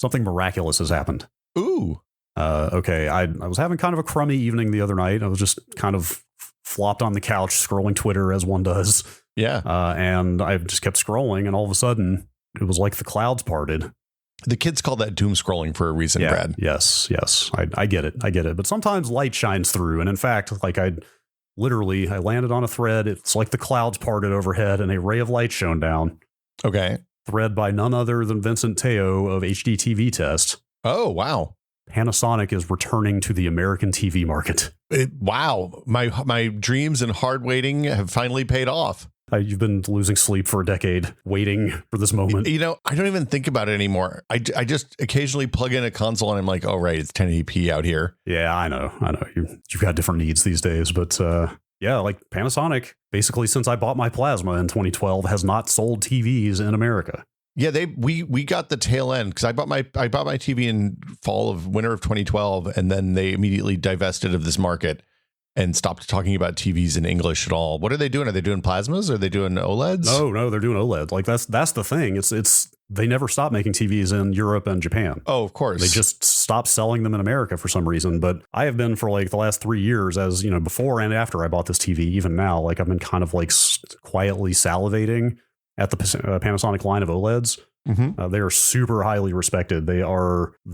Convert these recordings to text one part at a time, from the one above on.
Something miraculous has happened. Ooh. Okay, I was having kind of a crummy evening the other night. I was just kind of flopped on the couch scrolling Twitter as one does. Yeah. And I just kept scrolling, and all of a sudden it was like the clouds parted. The kids call that doom scrolling for a reason, Yeah, Brad. Yes. I get it. But sometimes light shines through. And in fact, like I landed on a thread. It's like the clouds parted overhead and a ray of light shone down. Okay. Thread by none other than Vincent Teo of HD TV Test. Oh, wow. Panasonic is returning to the American TV market. Wow. My dreams and hard waiting have finally paid off. You've been losing sleep for a decade waiting for this moment. You know, I don't even think about it anymore. I just occasionally plug in a console and I'm like, oh, right, it's 1080p out here. Yeah, I know. You've got different needs these days. But yeah, like Panasonic, basically since I bought my plasma in 2012, has not sold TVs in America. Yeah, we got the tail end because I bought my TV in winter of 2012, and then they immediately divested of this market and stopped talking about TVs in English at all. What are they doing? Are they doing plasmas? Are they doing OLEDs? No, they're doing OLED. Like that's the thing. It's they never stopped making TVs in Europe and Japan. Oh, of course. They just stopped selling them in America for some reason. But I have been for like the last 3 years, as you know, before and after I bought this TV, even now, like I've been kind of like quietly salivating at the Panasonic line of OLEDs. Mm-hmm. They are super highly respected. They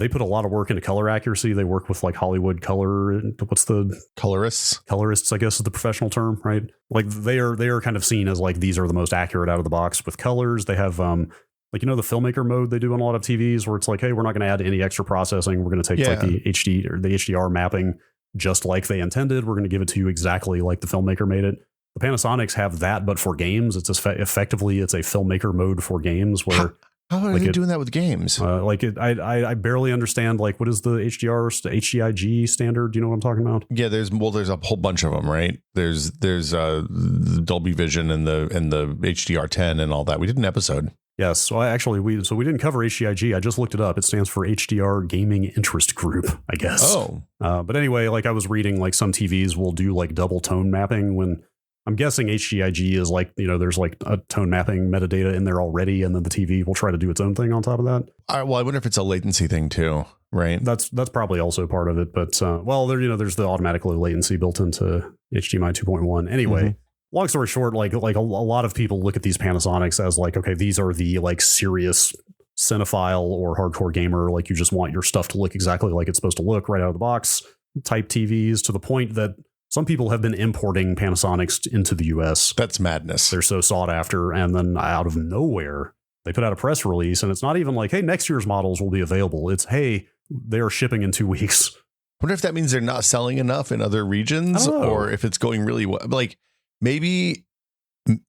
put a lot of work into color accuracy. They work with like Hollywood color. What's the colorists, I guess is the professional term, right? Like they are kind of seen as like, these are the most accurate out of the box with colors. They have, like, you know, the filmmaker mode they do on a lot of TVs where it's like, hey, we're not going to add any extra processing. We're going to take like the HD or the HDR mapping just like they intended. We're going to give it to you exactly like the filmmaker made it. The Panasonics have that, but for games, it's effectively it's a filmmaker mode for games where. How are they doing that with games? I barely understand. Like, what is the HDIG standard? Do you know what I'm talking about? Yeah, there's a whole bunch of them, right? There's Dolby Vision and the HDR10 and all that. We did an episode. Yes. So we didn't cover HDIG. I just looked it up. It stands for HDR Gaming Interest Group, I guess. Oh. But anyway, like I was reading, like some TVs will do like double tone mapping when. I'm guessing HDIG is like, you know, there's like a tone mapping metadata in there already, and then the TV will try to do its own thing on top of that. Well, I wonder if it's a latency thing too, right? That's probably also part of it. But there's the automatic low latency built into HDMI 2.1. Anyway, long story short, like a lot of people look at these Panasonics as like, okay, these are the like serious cinephile or hardcore gamer, like you just want your stuff to look exactly like it's supposed to look right out of the box type TVs, to the point that some people have been importing Panasonics into the US. That's madness. They're so sought after. And then out of nowhere, they put out a press release, and it's not even like, hey, next year's models will be available. It's, hey, they are shipping in 2 weeks. I wonder if that means they're not selling enough in other regions, or if it's going really well. Like maybe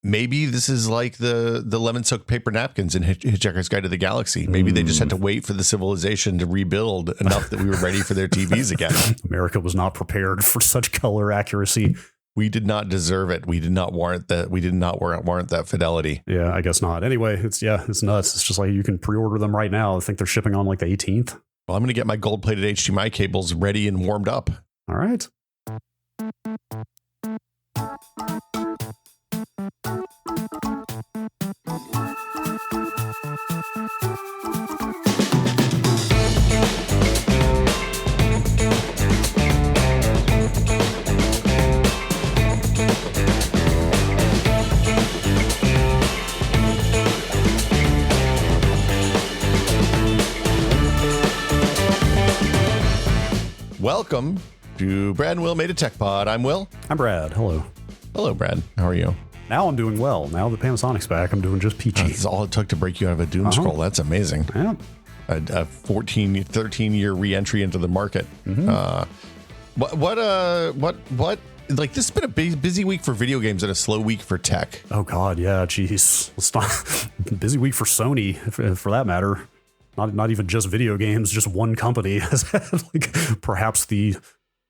this is like the lemon soaked paper napkins in Hitchhiker's Guide to the Galaxy. Maybe they just had to wait for the civilization to rebuild enough that we were ready for their TVs again. America was not prepared for such color accuracy. We did not deserve it. We did not warrant that. We did not warrant that fidelity. Yeah, I guess not. Anyway, it's nuts. It's just like you can pre-order them right now. I think they're shipping on like the 18th. Well, I'm going to get my gold-plated HDMI cables ready and warmed up. All right. Welcome to Brad and Will Made a Tech Pod. I'm Will. I'm Brad. Hello. Hello, Brad. How are you? Now I'm doing well. Now the Panasonic's back, I'm doing just peachy. That's all it took to break you out of a doom scroll. That's amazing. Yeah. A 13-year re-entry into the market. Mm-hmm. What? Like, this has been a busy week for video games and a slow week for tech. Oh, God. Yeah. Jeez. Let's not. Busy week for Sony, for that matter. Not even just video games, just one company has had like perhaps the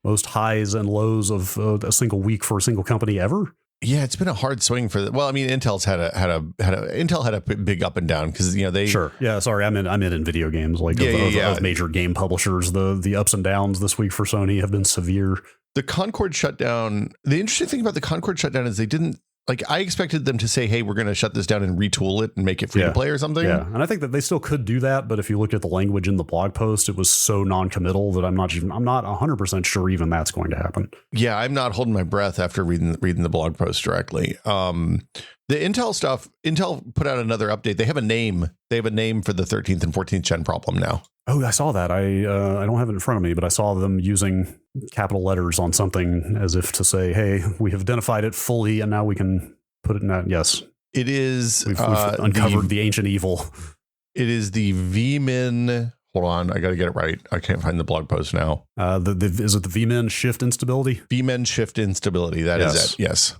most highs and lows of a single week for a single company ever. Yeah, it's been a hard swing for well, I mean, Intel's Intel had a big up and down because they sure. Yeah, sorry, I'm in video games like of major game publishers. The ups and downs this week for Sony have been severe. The Concord shutdown. The interesting thing about the Concord shutdown is they didn't Like I expected them to say, hey, we're going to shut this down and retool it and make it free to play or something. Yeah. And I think that they still could do that. But if you looked at the language in the blog post, it was so non-committal that I'm not 100% sure even that's going to happen. Yeah, I'm not holding my breath after reading the blog post directly. The Intel stuff, Intel put out another update. They have a name. They have a name for the 13th and 14th gen problem now. Oh, I saw that. I don't have it in front of me, but I saw them using capital letters on something as if to say, hey, we have identified it fully and now we can put it in that. Yes, it is. We've uncovered the ancient evil. It is the vmin. Hold on. I got to get it right. I can't find the blog post now. Is it the vmin shift instability? Vmin shift instability. That is it. Yes.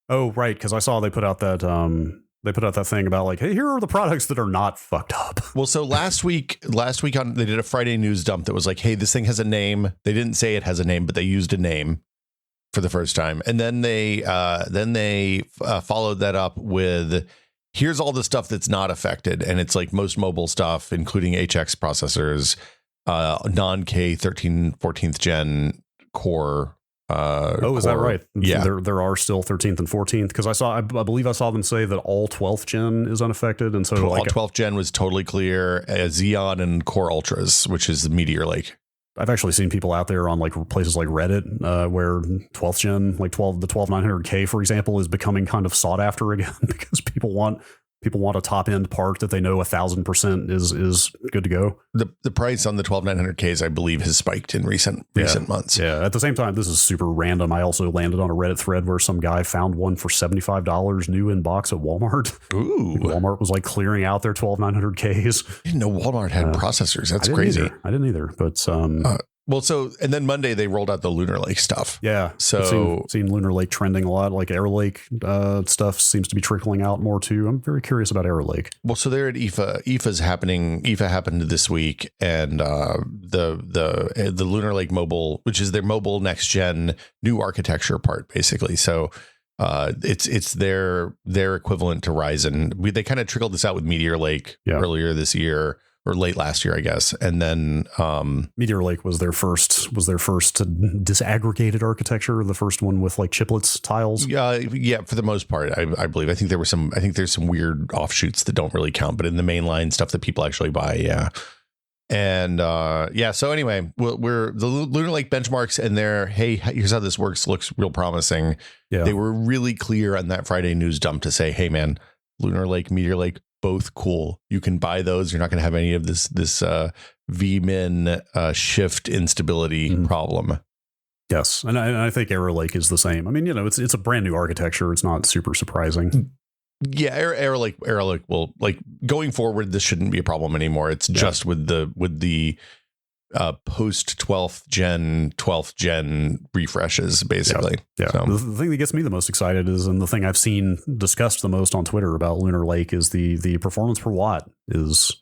Oh, right. Because I saw they put out that thing about like, hey, here are the products that are not fucked up. Well, so last week they did a Friday news dump that was like, hey, this thing has a name. They didn't say it has a name, but they used a name for the first time. And then they followed that up with, here's all the stuff that's not affected. And it's like most mobile stuff, including HX processors, non-K 13, 14th gen core. Is that right? Yeah, there are still 13th and 14th because I believe I saw them say that all 12th gen is unaffected, and so all 12th gen was totally clear. Xeon and Core Ultras, which is the Meteor Lake. I've actually seen people out there on like places like Reddit where 12th gen, like the 12900K, for example, is becoming kind of sought after again because people want a top end part that they know 1,000% is good to go. The price on the 12900Ks, I believe, has spiked in recent months. Yeah. At the same time, this is super random. I also landed on a Reddit thread where some guy found one for $75 new in box at Walmart. Ooh. Walmart was like clearing out their 12900Ks. I didn't know Walmart had processors. That's crazy. I didn't either. But and then Monday they rolled out the Lunar Lake stuff. Yeah. So I've seen Lunar Lake trending a lot. Like Arrow Lake stuff seems to be trickling out more too. I'm very curious about Arrow Lake. Well, so they're at IFA. IFA happened this week, and the Lunar Lake mobile, which is their mobile next gen new architecture part, basically. So it's their equivalent to Ryzen. They kind of trickled this out with Meteor Lake earlier this year. Or late last year, I guess. And then Meteor Lake was their first disaggregated architecture, the first one with like chiplets tiles. Yeah, for the most part, I believe. I think there's some weird offshoots that don't really count, but in the mainline stuff that people actually buy, yeah. And so anyway, we're the Lunar Lake benchmarks, and hey, here's how this works, looks real promising. Yeah. They were really clear on that Friday news dump to say, hey man, Lunar Lake, Meteor Lake, both cool. You can buy those. You're not going to have any of this vmin shift instability problem. Yes, and I think Arrow Lake is the same. I mean, it's a brand new architecture. It's not super surprising. Yeah, Arrow Lake will, like, going forward, this shouldn't be a problem anymore. It's just with the post 12th gen refreshes, basically. Yeah. So. The thing that gets me the most excited is, and the thing I've seen discussed the most on Twitter about Lunar Lake, is the performance per watt is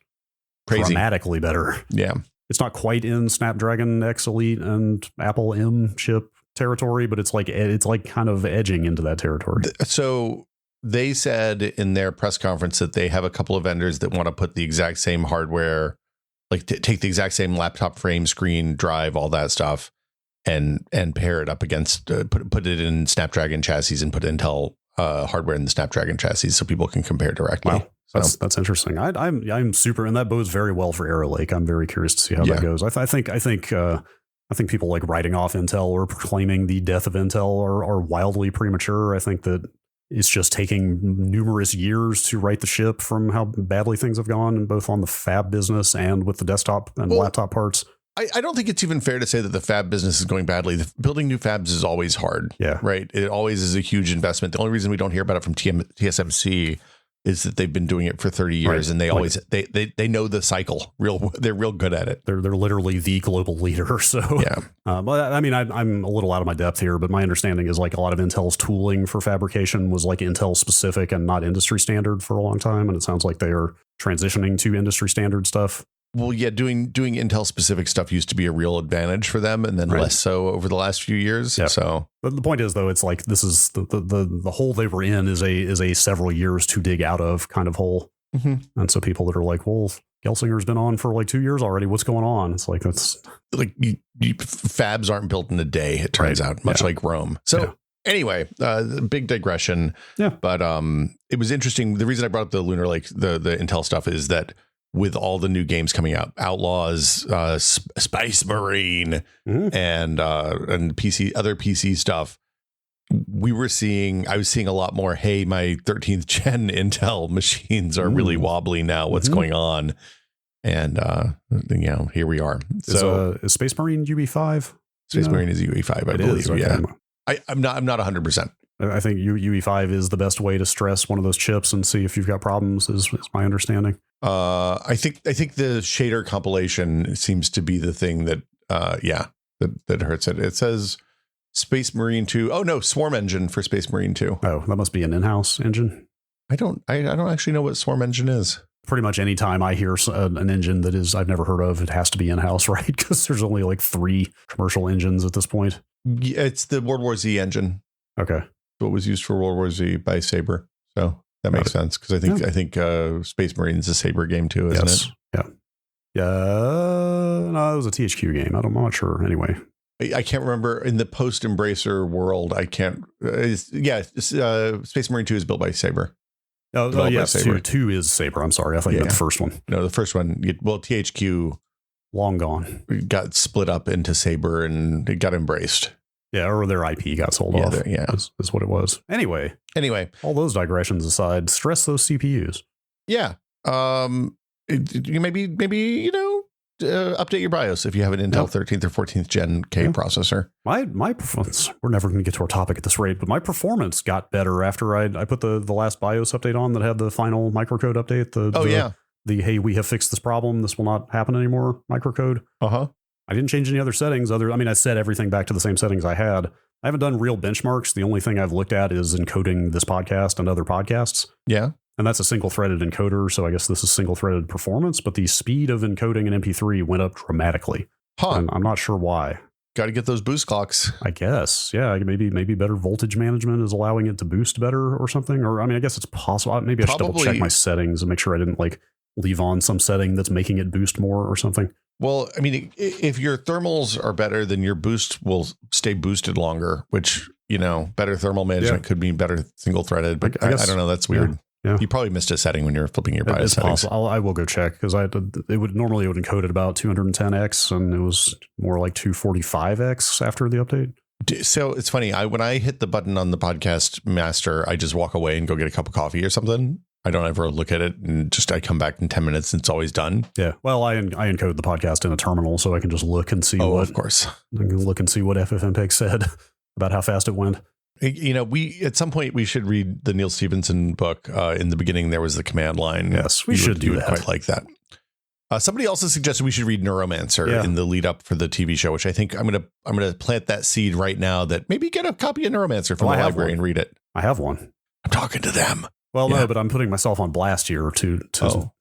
crazy, dramatically better. Yeah. It's not quite in Snapdragon X Elite and Apple M chip territory, but it's like kind of edging into that territory. So they said in their press conference that they have a couple of vendors that want to put the exact same hardware, like take the exact same laptop frame, screen, drive, all that stuff, and pair it up against put it in Snapdragon chassis and put Intel hardware in the Snapdragon chassis so people can compare directly. Wow. So. That's interesting. I'm super, and that bodes very well for Arrow Lake. I'm very curious to see how that goes. I think people like writing off Intel or proclaiming the death of Intel are wildly premature. I think that it's just taking numerous years to right the ship from how badly things have gone, both on the fab business and with the desktop and laptop parts. I don't think it's even fair to say that the fab business is going badly. Building new fabs is always hard. Yeah. Right. It always is a huge investment. The only reason we don't hear about it from TSMC is that they've been doing it for 30 years, and they always they know the cycle. They're real good at it. They're literally the global leader. So but I mean, I'm a little out of my depth here, but my understanding is like a lot of Intel's tooling for fabrication was like Intel specific and not industry standard for a long time, and it sounds like they are transitioning to industry standard stuff. Well, yeah, doing Intel specific stuff used to be a real advantage for them, and then less so over the last few years. Yeah. So but the point is, though, it's like this is the hole they were in is a several years to dig out of kind of hole. Mm-hmm. And so people that are like, well, Gelsinger's been on for like 2 years already. What's going on? It's like, that's like fabs aren't built in a day. It turns out, much like Rome. So Anyway, big digression. Yeah. But it was interesting. The reason I brought up the Lunar Lake, the Intel stuff, is that with all the new games coming out, Outlaws, Space Marine, and PC, other PC stuff, I was seeing a lot more, hey, my 13th gen Intel machines are really wobbly now. What's going on? And, here we are. So is Space Marine UE5? Space Marine is UE5, I believe. Okay. Yeah. I'm not 100%. I think UE5 is the best way to stress one of those chips and see if you've got problems, is my understanding. I think the shader compilation seems to be the thing that hurts it. It says Space Marine 2. Oh no, Swarm Engine for Space Marine 2. Oh, that must be an in-house engine. I don't actually know what Swarm Engine is. Pretty much any time I hear an engine that is I've never heard of, it has to be in-house, right? Because there's only like 3 commercial engines at this point. Yeah, it's the World War Z engine. Okay. What was used for World War Z by Sabre. So that makes sense, because I think Space Marine is a Sabre game too, isn't it? Yeah. No, it was a THQ game. I'm not sure. Anyway, I can't remember in the post-Embracer world. I can't. Space Marine 2 is built by Sabre. Oh yes, 2 is Sabre. I'm sorry, I thought you meant the first one. No, the first one. THQ long gone. Got split up into Sabre and it got embraced. Yeah, or their IP got sold off. Is what it was. Anyway, all those digressions aside, stress those CPUs. Yeah. Maybe update your BIOS if you have an Intel 13th or 14th Gen K processor. My performance, we're never going to get to our topic at this rate, but my performance got better after I put the last BIOS update on that had the final microcode update. The hey, we have fixed this problem, this will not happen anymore microcode. I didn't change any other settings. I set everything back to the same settings I had. I haven't done real benchmarks. The only thing I've looked at is encoding this podcast and other podcasts. Yeah. And that's a single-threaded encoder, so I guess this is single-threaded performance, but the speed of encoding an MP3 went up dramatically. And I'm not sure why. Got to get those boost clocks. I guess. Yeah, maybe better voltage management is allowing it to boost better or something. Or, I guess it's possible. Maybe I should double-check my settings and make sure I didn't, leave on some setting that's making it boost more or something. Well, I mean, if your thermals are better, then your boost will stay boosted longer, which, better thermal management could mean better single-threaded. But I don't know. That's weird. Yeah. You probably missed a setting when you're flipping your BIOS settings. I will go check, because it would encode at about 210x, and it was more like 245x after the update. So it's funny. When I hit the button on the podcast master, I just walk away and go get a cup of coffee or something. I don't ever look at it, and I come back in 10 minutes and it's always done. Yeah. Well, I encode the podcast in a terminal, so I can just look and see of course. I can look and see what FFmpeg said about how fast it went. At some point we should read the Neil Stephenson book. In the beginning, there was the command line. Yes, we should do that. Quite like that. Somebody also suggested we should read Neuromancer in the lead up for the TV show, which I think I'm gonna plant that seed right now. That maybe get a copy of Neuromancer from the library and read it. I have one. I'm talking to them. Well, no, but I'm putting myself on blast here to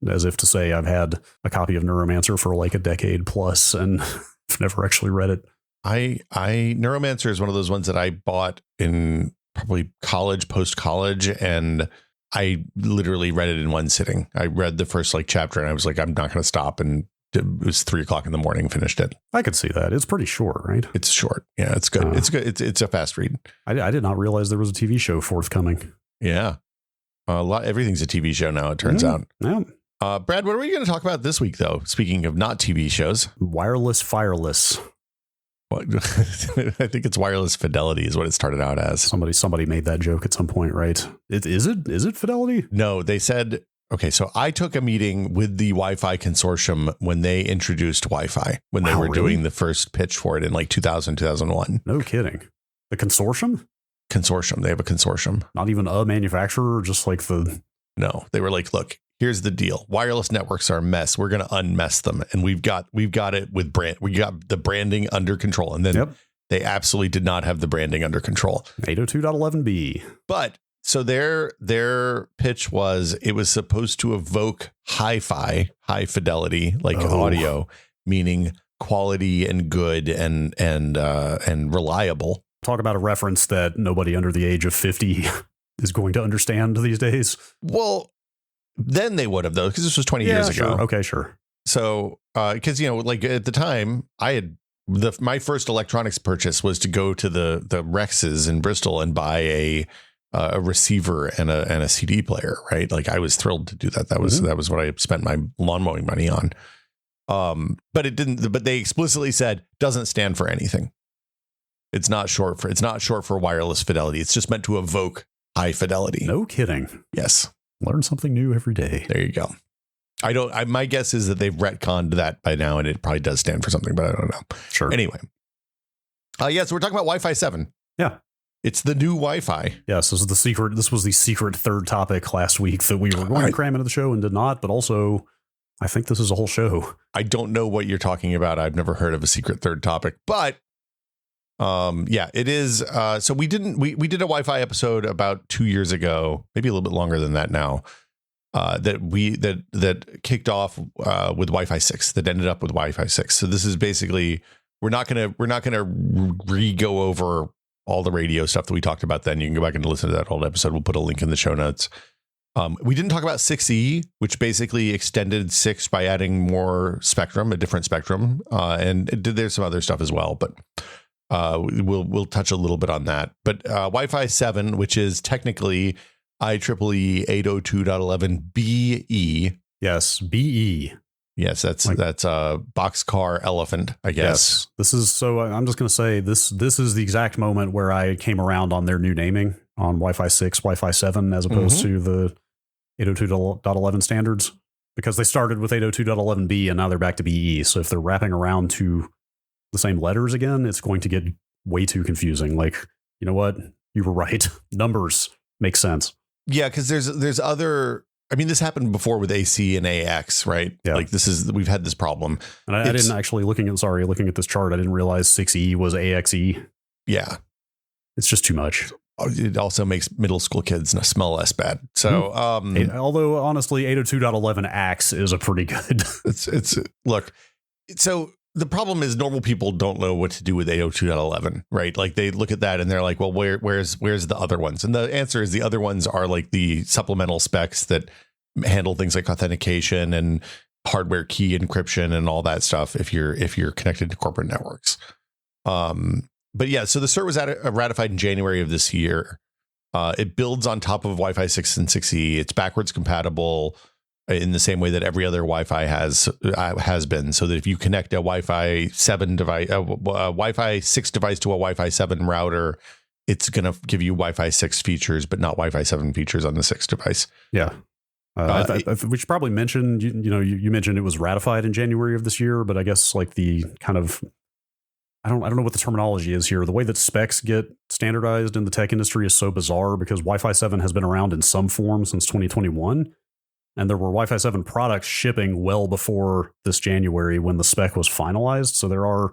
as if to say I've had a copy of Neuromancer for like a decade plus and I've never actually read it. Neuromancer is one of those ones that I bought in probably post-college, and I literally read it in one sitting. I read the first chapter and I was like, I'm not going to stop. And it was 3:00 in the morning, finished it. I could see that. It's pretty short, right? It's short. Yeah, it's good. It's good. It's a fast read. I did not realize there was a TV show forthcoming. Yeah. Everything's a TV show now, it turns out. Yeah. Brad, what are we going to talk about this week, though? Speaking of not TV shows. Wireless Fireless. What? I think it's Wireless Fidelity is what it started out as. Somebody made that joke at some point, right? Is it Fidelity? No, they said, okay, so I took a meeting with the Wi-Fi consortium when they introduced Wi-Fi, when they were doing the first pitch for it in 2000, 2001. No kidding. The consortium? Consortium. They have a consortium. Not even a manufacturer, just No, they were like, look, here's the deal. Wireless networks are a mess. We're going to unmess them. And we've got it with brand. We got the branding under control. And then they absolutely did not have the branding under control. 802.11b. But so their pitch was, it was supposed to evoke hi-fi, high fidelity, audio, meaning quality and good and reliable. Talk about a reference that nobody under the age of 50 is going to understand these days. Well, then they would have, though, because this was 20 years ago. Okay, sure. So, because, at the time I had my first electronics purchase was to go to the Rexes in Bristol and buy a receiver and a CD player, right? Like I was thrilled to do that. That was what I spent my lawn mowing money on. But it didn't. But they explicitly said doesn't stand for anything. It's not short for wireless fidelity. It's just meant to evoke high fidelity. No kidding. Yes. Learn something new every day. There you go. My guess is that they've retconned that by now, and it probably does stand for something, but I don't know. Sure. Anyway. So we're talking about Wi-Fi 7. Yeah. It's the new Wi-Fi. Yes, this was the secret third topic last week that we were going to cram into the show and did not, but also I think this is a whole show. I don't know what you're talking about. I've never heard of a secret third topic, but it is. So we did a Wi-Fi episode about 2 years ago, maybe a little bit longer than that now. That kicked off with Wi-Fi 6. That ended up with Wi-Fi 6. So this is basically we're not gonna re-go over all the radio stuff that we talked about then. You can go back and listen to that old episode. We'll put a link in the show notes. We didn't talk about 6E, which basically extended 6 by adding more spectrum, a different spectrum, and there's some other stuff as well, but. We'll touch a little bit on that, but Wi-Fi 7, which is technically IEEE 802.11be. Yes, BE. Yes, that's a boxcar elephant, I guess. Yes, this is so. I'm just going to say this is the exact moment where I came around on their new naming on Wi-Fi 6, Wi-Fi 7, as opposed to the 802.11 standards, because they started with 802.11b and now they're back to BE. So if they're wrapping around to the same letters again, it's going to get way too confusing. Like, you know what? You were right. Numbers make sense. Yeah, because there's other. I mean, this happened before with AC and AX, right? Yeah. Like we've had this problem. And I didn't actually looking at this chart, I didn't realize 6E was AXE. Yeah. It's just too much. It also makes middle school kids smell less bad. So, although honestly, 802.11 AX is a pretty good. Look. So the problem is normal people don't know what to do with 802.11, right? Like they look at that and they're like, well, where's the other ones? And the answer is the other ones are like the supplemental specs that handle things like authentication and hardware key encryption and all that stuff if you're connected to corporate networks. But yeah, so the cert was ratified in January of this year. It builds on top of Wi-Fi 6 and 6E. It's backwards compatible in the same way that every other Wi-Fi has been, so that if you connect a Wi-Fi 7 device, a Wi-Fi 6 device to a Wi-Fi 7 router, it's going to give you Wi-Fi 6 features, but not Wi-Fi 7 features on the 6 device. Yeah. We should probably mention, you mentioned it was ratified in January of this year, but I guess like the kind of, I don't know what the terminology is here. The way that specs get standardized in the tech industry is so bizarre because Wi-Fi 7 has been around in some form since 2021. And there were Wi-Fi 7 products shipping well before this January when the spec was finalized. So there are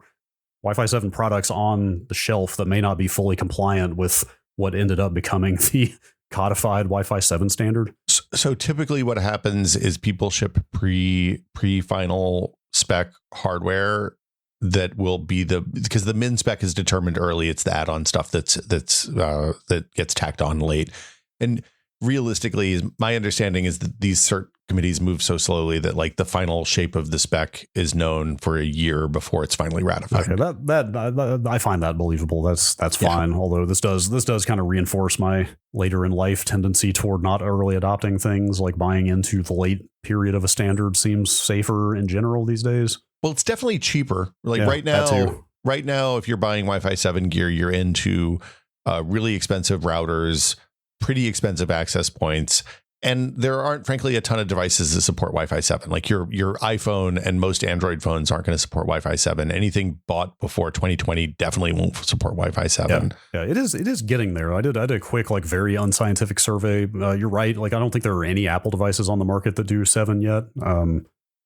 Wi-Fi 7 products on the shelf that may not be fully compliant with what ended up becoming the codified Wi-Fi 7 standard. So typically what happens is people ship pre-final spec hardware that will be because the min spec is determined early. It's the add-on stuff that gets tacked on late. And realistically, my understanding is that these cert committees move so slowly that like the final shape of the spec is known for a year before it's finally ratified. Okay, that I find that believable. That's fine. Yeah. Although this does kind of reinforce my later in life tendency toward not early adopting things. Like buying into the late period of a standard seems safer in general these days. Well, it's definitely cheaper. Like right now, if you're buying Wi-Fi 7 gear, you're into really expensive routers, pretty expensive access points, and there aren't frankly a ton of devices that support Wi-Fi 7. Like your iPhone and most Android phones aren't going to support Wi-Fi 7. Anything bought before 2020 definitely won't support Wi-Fi 7. Yeah, it is getting there. I did a quick like very unscientific survey. You're right. Like I don't think there are any Apple devices on the market that do 7 yet.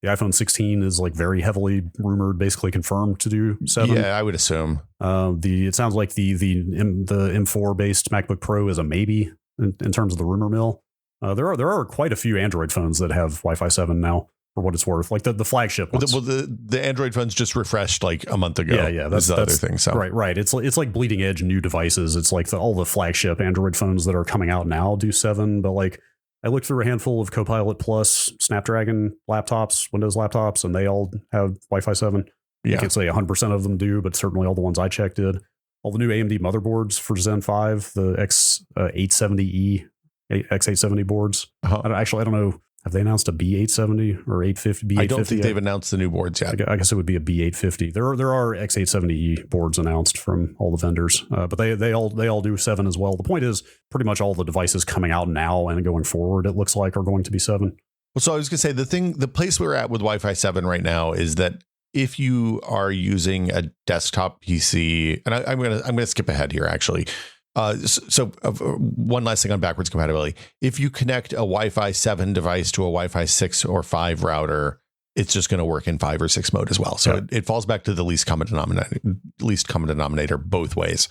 The iPhone 16 is like very heavily rumored, basically confirmed to do 7. Yeah, I would assume. It sounds like the M4 based MacBook Pro is a maybe in terms of the rumor mill. There are quite a few Android phones that have Wi-Fi 7 now, for what it's worth. Like the flagship ones. Well, the Android phones just refreshed like a month ago. Yeah, that's the other thing. So right. It's like bleeding edge new devices. It's like all the flagship Android phones that are coming out now do 7, but like I looked through a handful of Copilot Plus Snapdragon laptops, Windows laptops, and they all have Wi-Fi 7. I can't say 100% of them do, but certainly all the ones I checked did. All the new AMD motherboards for Zen 5, the X870E, X870 boards. I don't know. Have they announced a B870 or 850? B850? I don't think they've announced the new boards yet. I guess it would be a B850. There are X870E boards announced from all the vendors, but they all do 7 as well. The point is, pretty much all the devices coming out now and going forward, it looks like, are going to be 7. Well, so I was going to say the place we're at with Wi-Fi 7 right now is that if you are using a desktop PC, and I'm gonna skip ahead here actually. One last thing on backwards compatibility. If you connect a Wi-Fi 7 device to a Wi-Fi 6 or 5 router, it's just going to work in 5 or 6 mode as well. So it falls back to the least common denominator both ways.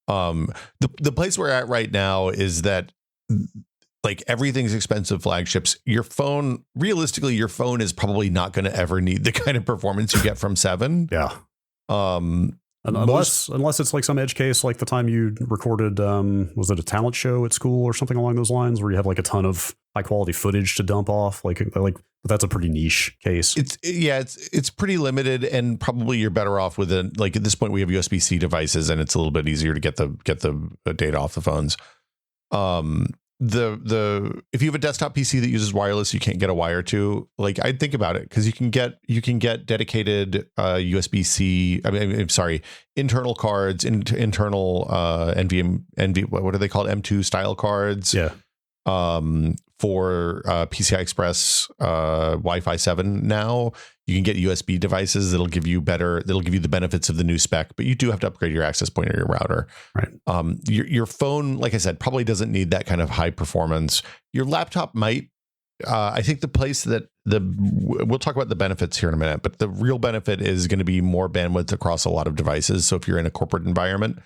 The place we're at right now is that like everything's expensive flagships. Your phone is probably not going to ever need the kind of performance you get from 7. Yeah. Unless it's like some edge case, like the time you recorded, was it a talent show at school or something along those lines, where you have like a ton of high quality footage to dump off? Like but that's a pretty niche case. It's pretty limited, and probably you're better off with at this point we have USB-C devices, and it's a little bit easier to get the data off the phones. If you have a desktop PC that uses wireless, you can't get a wire to. I'd think about it, because you can get dedicated USB-C. Internal cards, internal NV. What are they called? M2 style cards. Yeah. For PCI Express Wi-Fi 7 now. You can get USB devices that'll give you the benefits of the new spec, but you do have to upgrade your access point or your router. Right. Your phone, like I said, probably doesn't need that kind of high performance. Your laptop might. I think the place we'll talk about the benefits here in a minute, but the real benefit is going to be more bandwidth across a lot of devices. So if you're in a corporate environment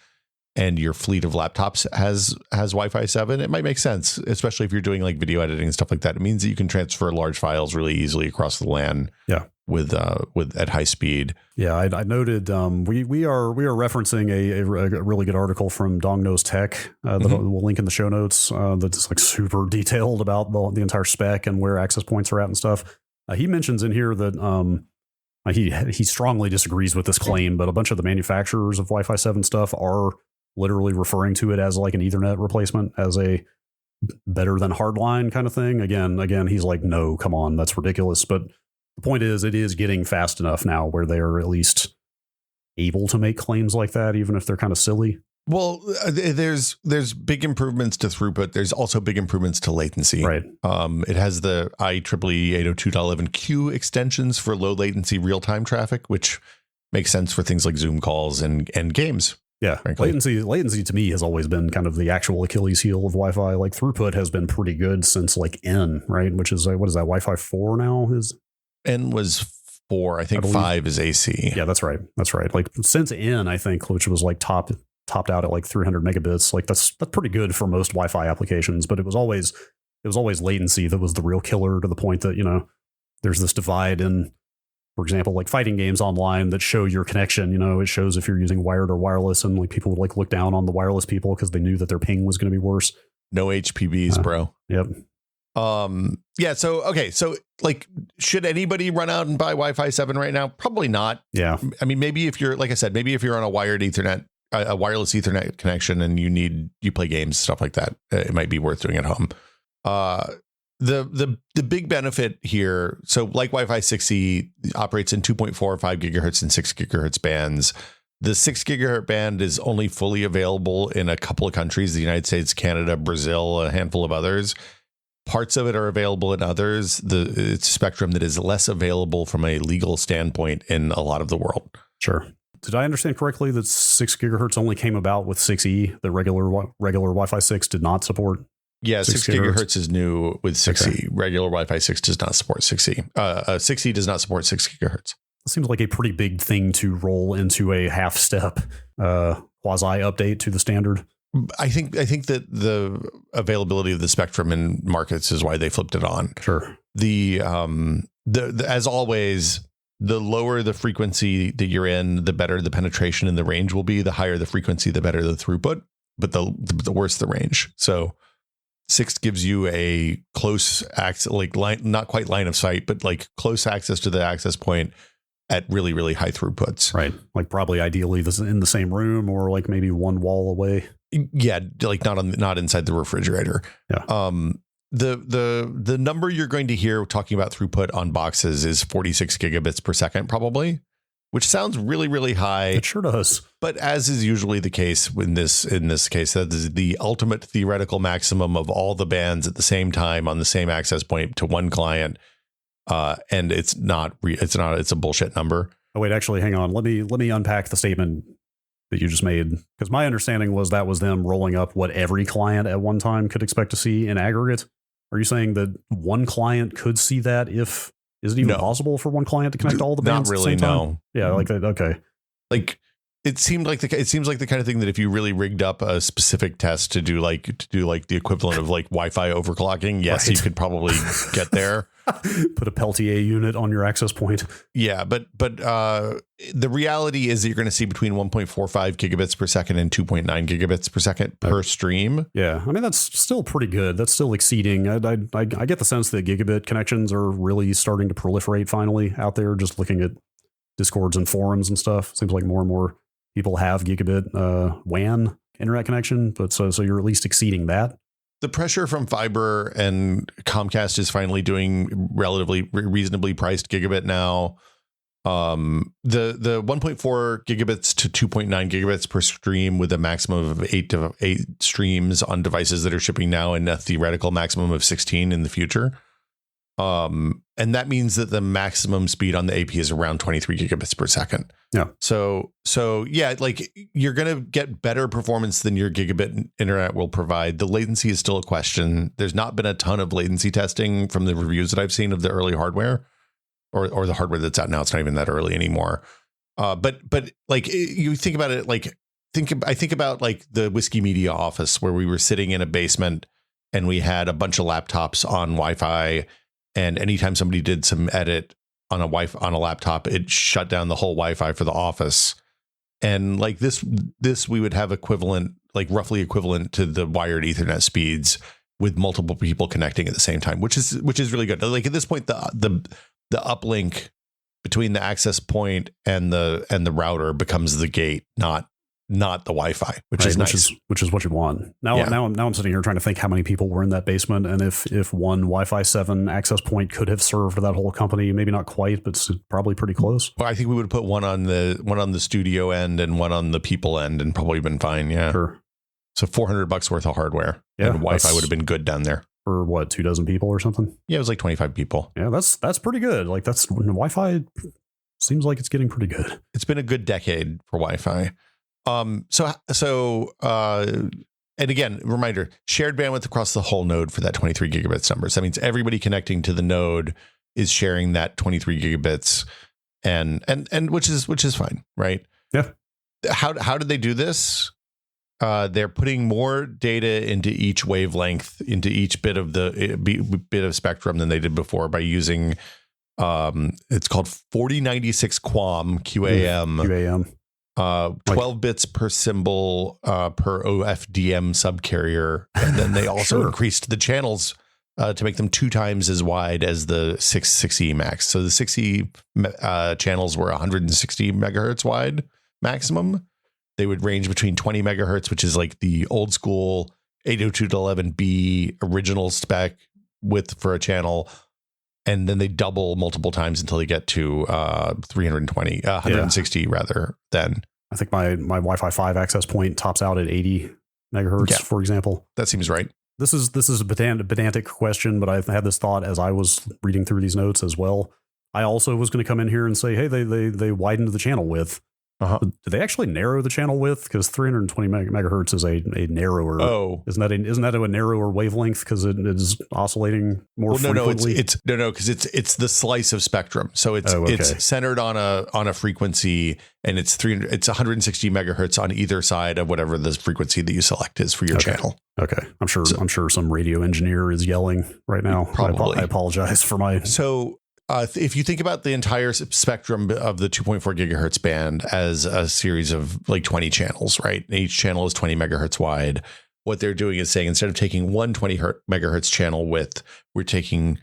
and your fleet of laptops has Wi-Fi 7, it might make sense, especially if you're doing like video editing and stuff like that. It means that you can transfer large files really easily across the LAN. Yeah. With at high speed. Yeah, I noted we are referencing a really good article from Dong Knows Tech that we'll link in the show notes, that's like super detailed about the entire spec and where access points are at and stuff. He mentions in here that he strongly disagrees with this claim, but a bunch of the manufacturers of Wi-Fi 7 stuff are literally referring to it as like an Ethernet replacement, as a better than hardline kind of thing. Again, he's like, no, come on, that's ridiculous. But the point is, it is getting fast enough now where they are at least able to make claims like that, even if they're kind of silly. Well, there's big improvements to throughput. There's also big improvements to latency. Right. It has the IEEE 802.11q extensions for low latency real-time traffic, which makes sense for things like Zoom calls and games. Yeah, frankly. Latency to me has always been kind of the actual Achilles heel of Wi-Fi. Like throughput has been pretty good since like N, right? Which is what is that? Wi-Fi 4 now is. N was 4. I think 5 is AC. Yeah, that's right. Like since N, I think, which was like topped out at like 300 megabits. Like that's pretty good for most Wi-Fi applications. But it was always latency that was the real killer, to the point that there's this divide in, for example, like fighting games online that show your connection. It shows if you're using wired or wireless, and like people would like look down on the wireless people because they knew that their ping was going to be worse. No HPBs, bro. Yep. So like, should anybody run out and buy Wi-Fi 7 right now? Probably not. Yeah. I mean, maybe if you're, like I said, maybe if you're on a wired Ethernet, a wireless Ethernet connection, and you play games, stuff like that, it might be worth doing at home. The big benefit here, so like Wi-Fi 6E operates in 2.4 or 5 gigahertz and 6 gigahertz bands. The 6 gigahertz band is only fully available in a couple of countries: the United States, Canada, Brazil, a handful of others. Parts of it are available in others. It's a spectrum that is less available from a legal standpoint in a lot of the world. Sure. Did I understand correctly that 6 gigahertz only came about with 6E? The regular Wi-Fi 6 did not support? Yeah, 6 gigahertz is new with 6E. Okay. Regular Wi-Fi 6 does not support 6E. 6E does not support 6 gigahertz. It seems like a pretty big thing to roll into a half-step quasi update to the standard. I think that the availability of the spectrum in markets is why they flipped it on. Sure. The as always, the lower the frequency that you're in, the better the penetration in the range will be. The higher the frequency, the better the throughput, but the worse the range. So 6 gives you a close access, not quite line of sight, but like close access to the access point at really, really high throughputs. Right. Like probably ideally this is in the same room or like maybe one wall away. Yeah. Like not inside the refrigerator. Yeah. The number you're going to hear talking about throughput on boxes is 46 gigabits per second, probably, which sounds really, really high. It sure does. But as is usually the case in this case, that is the ultimate theoretical maximum of all the bands at the same time on the same access point to one client. And it's a bullshit number. Oh, wait, actually, hang on. Let me unpack the statement that you just made, because my understanding was that was them rolling up what every client at one time could expect to see in aggregate. Are you saying that one client could see that? Is it even possible for one client to connect all the bands? Not really. At the same time? No. Yeah, like that. Okay. Like it seems like the kind of thing that if you really rigged up a specific test to do like the equivalent of like Wi-Fi overclocking, yes, right. You could probably get there. Put a Peltier unit on your access point. Yeah, but the reality is that you're going to see between 1.45 gigabits per second and 2.9 gigabits per second per stream. Yeah, I mean that's still pretty good. That's still exceeding. I get the sense that gigabit connections are really starting to proliferate finally out there. Just looking at Discords and forums and stuff, seems like more and more people have gigabit WAN internet connection. But so you're at least exceeding that. The pressure from fiber and Comcast is finally doing relatively reasonably priced gigabit now. The 1.4 gigabits to 2.9 gigabits per stream with a maximum of 8 streams on devices that are shipping now and a theoretical maximum of 16 in the future. And that means that the maximum speed on the AP is around 23 gigabits per second. Yeah. So yeah, like you're going to get better performance than your gigabit internet will provide. The latency is still a question. There's not been a ton of latency testing from the reviews that I've seen of the early hardware or the hardware that's out now. It's not even that early anymore. But like you think about it, like I think about like the Whiskey Media office where we were sitting in a basement and we had a bunch of laptops on Wi-Fi. And anytime somebody did some edit on a laptop, it shut down the whole Wi-Fi for the office. And like this we would have roughly equivalent to the wired Ethernet speeds with multiple people connecting at the same time, which is really good. Like at this point, the uplink between the access point and the router becomes the gate, not the Wi-Fi, which is nice. Which is what you want. Now I'm sitting here trying to think how many people were in that basement, and if one Wi-Fi 7 access point could have served that whole company, maybe not quite, but probably pretty close. Well, I think we would have put one on the studio end and one on the people end, and probably been fine. Yeah, sure. So $400 worth of hardware, and Wi-Fi would have been good down there for what, 24 people or something. Yeah, it was like 25 people. Yeah, that's pretty good. Like that's Wi-Fi seems like it's getting pretty good. It's been a good decade for Wi-Fi. And again, reminder, shared bandwidth across the whole node for that 23 gigabits number. So that means everybody connecting to the node is sharing that 23 gigabits and which is fine, right? Yeah. How did they do this? They're putting more data into each wavelength, into each bit of spectrum than they did before by using, it's called 4096 QAM, QAM. 12 bits per symbol per OFDM subcarrier, and then they also increased the channels to make them 2 times as wide as the 6E max. So the 6E channels were 160 megahertz wide maximum. They would range between 20 megahertz, which is like the old school 802.11b original spec width for a channel, and then they double multiple times until they get to 160 rather than. I think my Wi-Fi 5 access point tops out at 80 megahertz, for example. That seems right. This is a pedantic question, but I've had this thought as I was reading through these notes as well. I also was going to come in here and say, hey, they widened the channel width. Did they actually narrow the channel width? Because 320 megahertz is a narrower. Oh, isn't that a narrower wavelength because it is oscillating more frequently? No, because it's the slice of spectrum. So it's centered on a frequency, and it's 160 megahertz on either side of whatever the frequency that you select is for your channel. Okay, I'm sure some radio engineer is yelling right now. Probably. I apologize for my. So. If you think about the entire spectrum of the 2.4 gigahertz band as a series of like 20 channels, right? And each channel is 20 megahertz wide. What they're doing is saying, instead of taking one 20 megahertz channel width, we're taking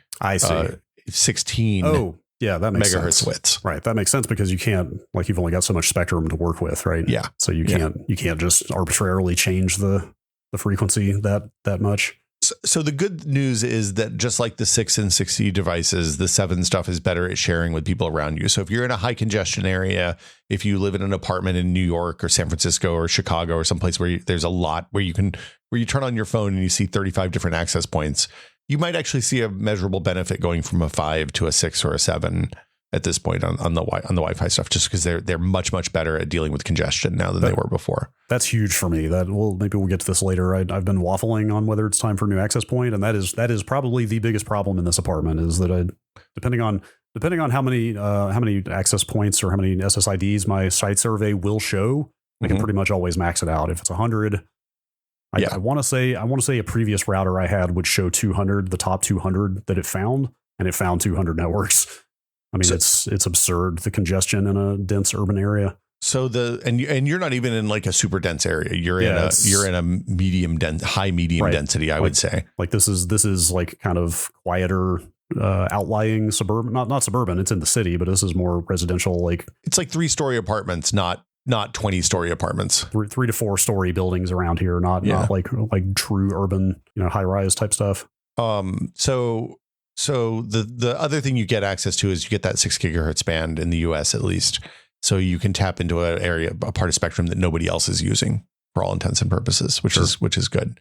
16 Yeah, that makes megahertz sense. widths. Right. That makes sense because you can't, like, you've only got so much spectrum to work with, right? Yeah. So you can't just arbitrarily change the frequency that much. So the good news is that just like the 6 and 6E devices, the 7 stuff is better at sharing with people around you. So if you're in a high congestion area, if you live in an apartment in New York or San Francisco or Chicago or someplace where there's a lot where you turn on your phone and you see 35 different access points, you might actually see a measurable benefit going from a 5 to a 6 or a 7 at this point on the Wi-Fi stuff, just because they're much better at dealing with congestion now than they were before. That's huge for me. Maybe we'll get to this later. I've been waffling on whether it's time for a new access point, and that is probably the biggest problem in this apartment is that depending on how many access points or how many SSIDs my site survey will show, I can pretty much always max it out. If it's 100, I want to say a previous router I had would show 200, the top 200 that it found, and it found 200 networks. I mean, it's absurd, the congestion in a dense urban area. So and you're not even in like a super dense area. You're in a medium dense, high medium density, I would say. Like this is like kind of quieter, outlying suburban, not suburban. It's in the city, but this is more residential. Like it's like 3-story apartments, not 20-story apartments. 3 to 4-story buildings around here, not like true urban, high rise type stuff. So the other thing you get access to is you get that 6 gigahertz band in the US at least. So you can tap into an area, a part of spectrum that nobody else is using for all intents and purposes, which is good.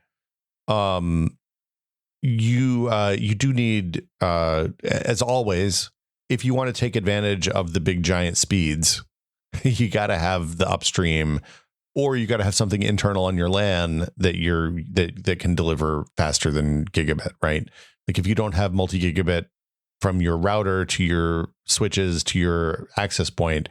You do need, as always, if you want to take advantage of the big giant speeds, you got to have the upstream, or you got to have something internal on your LAN that can deliver faster than gigabit, right? Like if you don't have multi-gigabit from your router to your switches to your access point,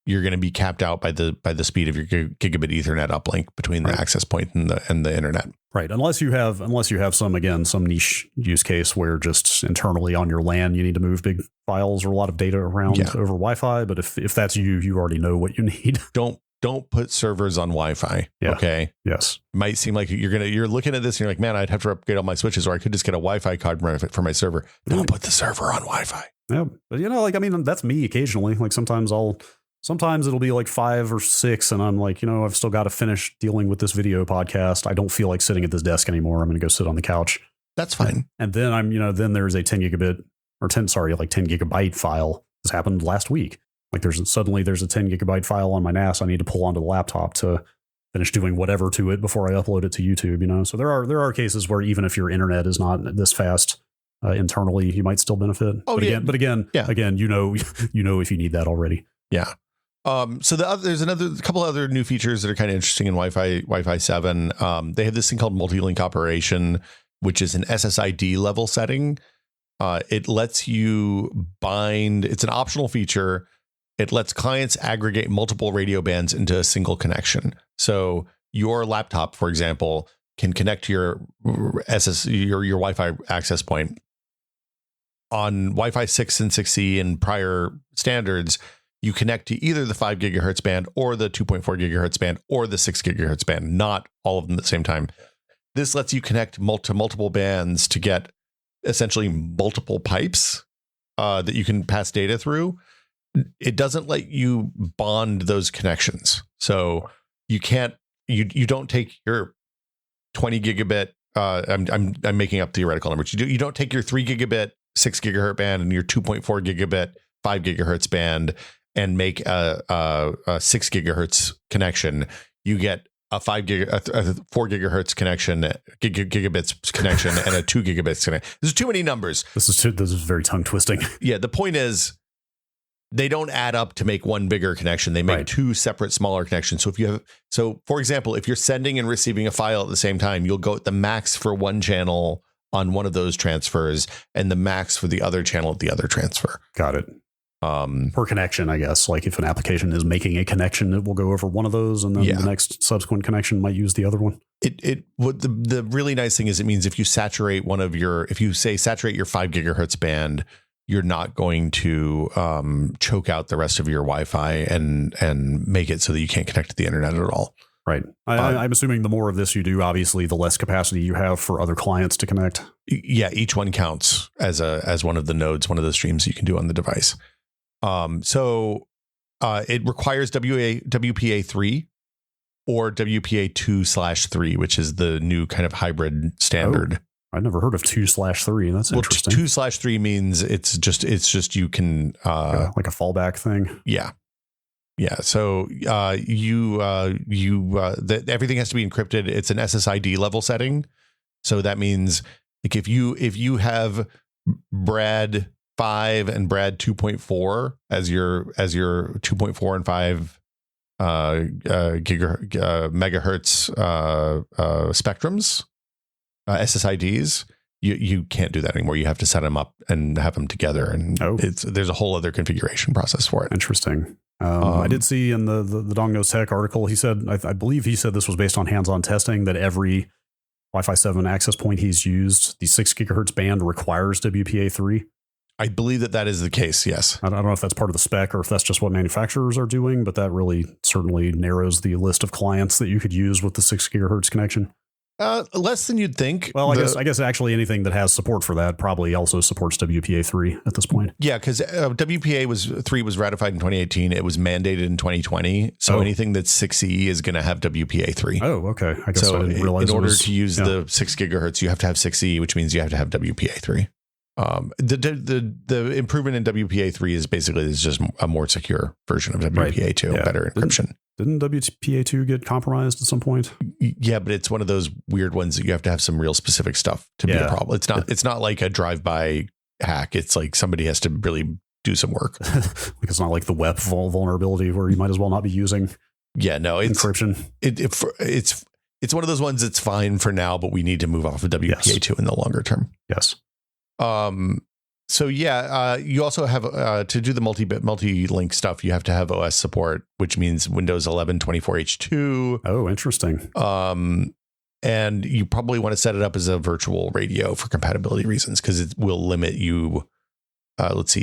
you're going to be capped out by the speed of your gigabit Ethernet uplink between the access point and the internet. Right. Unless you have some niche use case where just internally on your LAN you need to move big files or a lot of data around over Wi-Fi. But if that's you already know what you need. Don't put servers on Wi-Fi. Yeah. Okay. Yes. It might seem like you're looking at this and you're like, man, I'd have to upgrade all my switches, or I could just get a Wi-Fi card for my server. Don't put the server on Wi-Fi. Yeah. But that's me occasionally. Like sometimes it'll be like 5 or 6 and I'm like, I've still got to finish dealing with this video podcast. I don't feel like sitting at this desk anymore. I'm going to go sit on the couch. That's fine. And then then there's a 10 gigabyte file. This happened last week. Like there's a 10 gigabyte file on my NAS I need to pull onto the laptop to finish doing whatever to it before I upload it to YouTube, So there are cases where even if your internet is not this fast internally, you might still benefit. But again, if you need that already. Yeah. So there's a couple other new features that are kind of interesting in Wi-Fi 7. They have this thing called multi-link operation, which is an SSID level setting. It lets you bind. It's an optional feature. It lets clients aggregate multiple radio bands into a single connection. So your laptop, for example, can connect to your Wi-Fi access point on Wi-Fi 6 and 6E and prior standards. You connect to either the 5 gigahertz band or the 2.4 gigahertz band or the 6 gigahertz band, not all of them at the same time. This lets you connect to multiple bands to get essentially multiple pipes that you can pass data through. It doesn't let you bond those connections. So you don't take your 20 gigabit. I'm making up theoretical numbers. You don't take your 3 gigabit 6 gigahertz band and your 2.4 gigabit 5 gigahertz band and make a 6 gigahertz connection. You get a 4 gigahertz connection, gigabits connection, and a 2 gigabits connection. There's too many numbers. This is very tongue twisting. Yeah, the point is, they don't add up to make one bigger connection. They make two separate smaller connections. So for example, if you're sending and receiving a file at the same time, you'll go at the max for one channel on one of those transfers and the max for the other channel at the other transfer. Got it. Per connection, I guess. Like if an application is making a connection, it will go over one of those, and then the next subsequent connection might use the other one. What the really nice thing is, it means if you saturate saturate your 5 gigahertz band, you're not going to choke out the rest of your Wi-Fi and make it so that you can't connect to the internet at all. Right. I'm assuming the more of this you do, obviously, the less capacity you have for other clients to connect. Yeah, each one counts as one of the nodes, one of the streams you can do on the device. So it requires WPA3 or WPA 2/3, which is the new kind of hybrid standard. Oh, I've never heard of 2/3. That's interesting. 2/3 means it's just you can like a fallback thing. Yeah. So everything has to be encrypted. It's an SSID level setting. So that means like if you have Brad 5 and Brad 2.4 as your 2.4 and 5 megahertz spectrums, SSIDs, you can't do that anymore. You have to set them up and have them together, and there's a whole other configuration process for it. Interesting. I did see in the Dong Knows Tech article, he said, I believe he said this was based on hands-on testing, that every Wi-Fi 7 access point he's used, the 6 gigahertz band requires WPA3. I believe that is the case, yes. I don't know if that's part of the spec or if that's just what manufacturers are doing, but that really certainly narrows the list of clients that you could use with the 6 gigahertz connection. Less than you'd think. Well, I guess actually anything that has support for that probably also supports WPA3 at this point. Yeah, because WPA 3 was ratified in 2018. It was mandated in 2020. So anything that's 6E is going to have WPA 3. Oh, okay. I guess I didn't realize. In order to use the 6 gigahertz, you have to have 6E, which means you have to have WPA 3. The improvement in WPA 3 is just a more secure version of WPA 2, better encryption. Didn't WPA 2 get compromised at some point? Yeah, but it's one of those weird ones that you have to have some real specific stuff to be a problem. It's not like a drive-by hack. It's like somebody has to really do some work. Like it's not like the web vulnerability where you might as well not be using encryption. It's one of those ones that's fine for now, but we need to move off of WPA 2 in the longer term. Yes. You also have to do the multi-link stuff. You have to have OS support, which means Windows 11 24H2. Oh, interesting. And you probably want to set it up as a virtual radio for compatibility reasons, because it will limit you.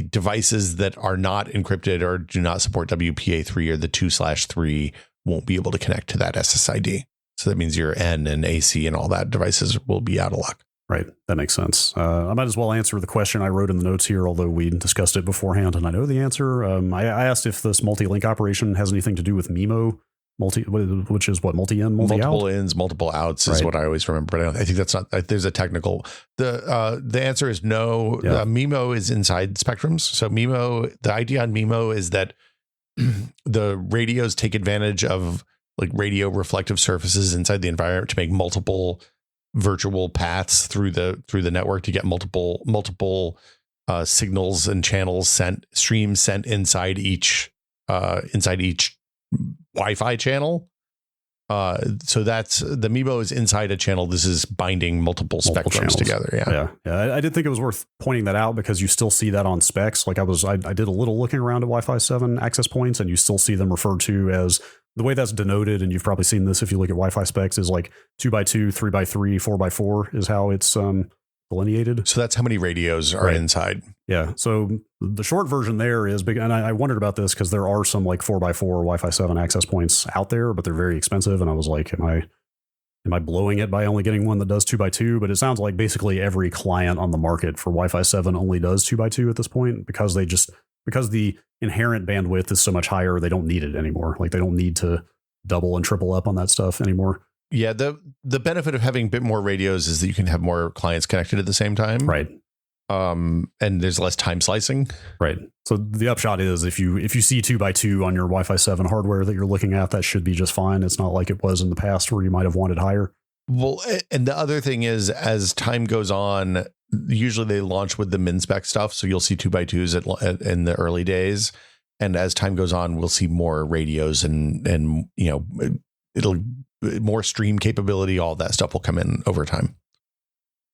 Devices that are not encrypted or do not support WPA3 or the 2/3 won't be able to connect to that SSID. So that means your N and AC and all that devices will be out of luck. Right. That makes sense. I might as well answer the question I wrote in the notes here, although we discussed it beforehand and I know the answer. I asked if this multi-link operation has anything to do with MIMO, which is what, multi-in, multi-out? Multiple ins, multiple outs is what I always remember. But I think that's not, there's a technical, the answer is no. Yeah. MIMO is inside spectrums. So MIMO, the idea on MIMO is that the radios take advantage of like radio reflective surfaces inside the environment to make multiple virtual paths through the network to get multiple signals and channels streams sent inside each Wi-Fi channel. So that's the MIMO is inside a channel. This is binding multiple spectrums channels together. Yeah. I did think it was worth pointing that out because you still see that on specs. Like I did a little looking around at Wi-Fi 7 access points, and you still see them referred to as, the way that's denoted, and you've probably seen this if you look at Wi-Fi specs, is like 2x2, 3x3, 4x4 is how it's delineated. So that's how many radios are inside. Yeah. So the short version there is big. And I wondered about this because there are some like 4x4 Wi-Fi 7 access points out there, but they're very expensive. And I was like, am I blowing it by only getting one that does 2x2? But it sounds like basically every client on the market for Wi-Fi 7 only does 2x2 at this point because the inherent bandwidth is so much higher, they don't need it anymore. Like they don't need to double and triple up on that stuff anymore. Yeah, the benefit of having a bit more radios is that you can have more clients connected at the same time. Right. And there's less time slicing. Right. So the upshot is if you see 2x2 on your Wi-Fi 7 hardware that you're looking at, that should be just fine. It's not like it was in the past where you might have wanted higher. Well, and the other thing is, as time goes on, usually they launch with the min spec stuff. So you'll see 2x2s in the early days. And as time goes on, we'll see more radios and it'll more stream capability. All that stuff will come in over time.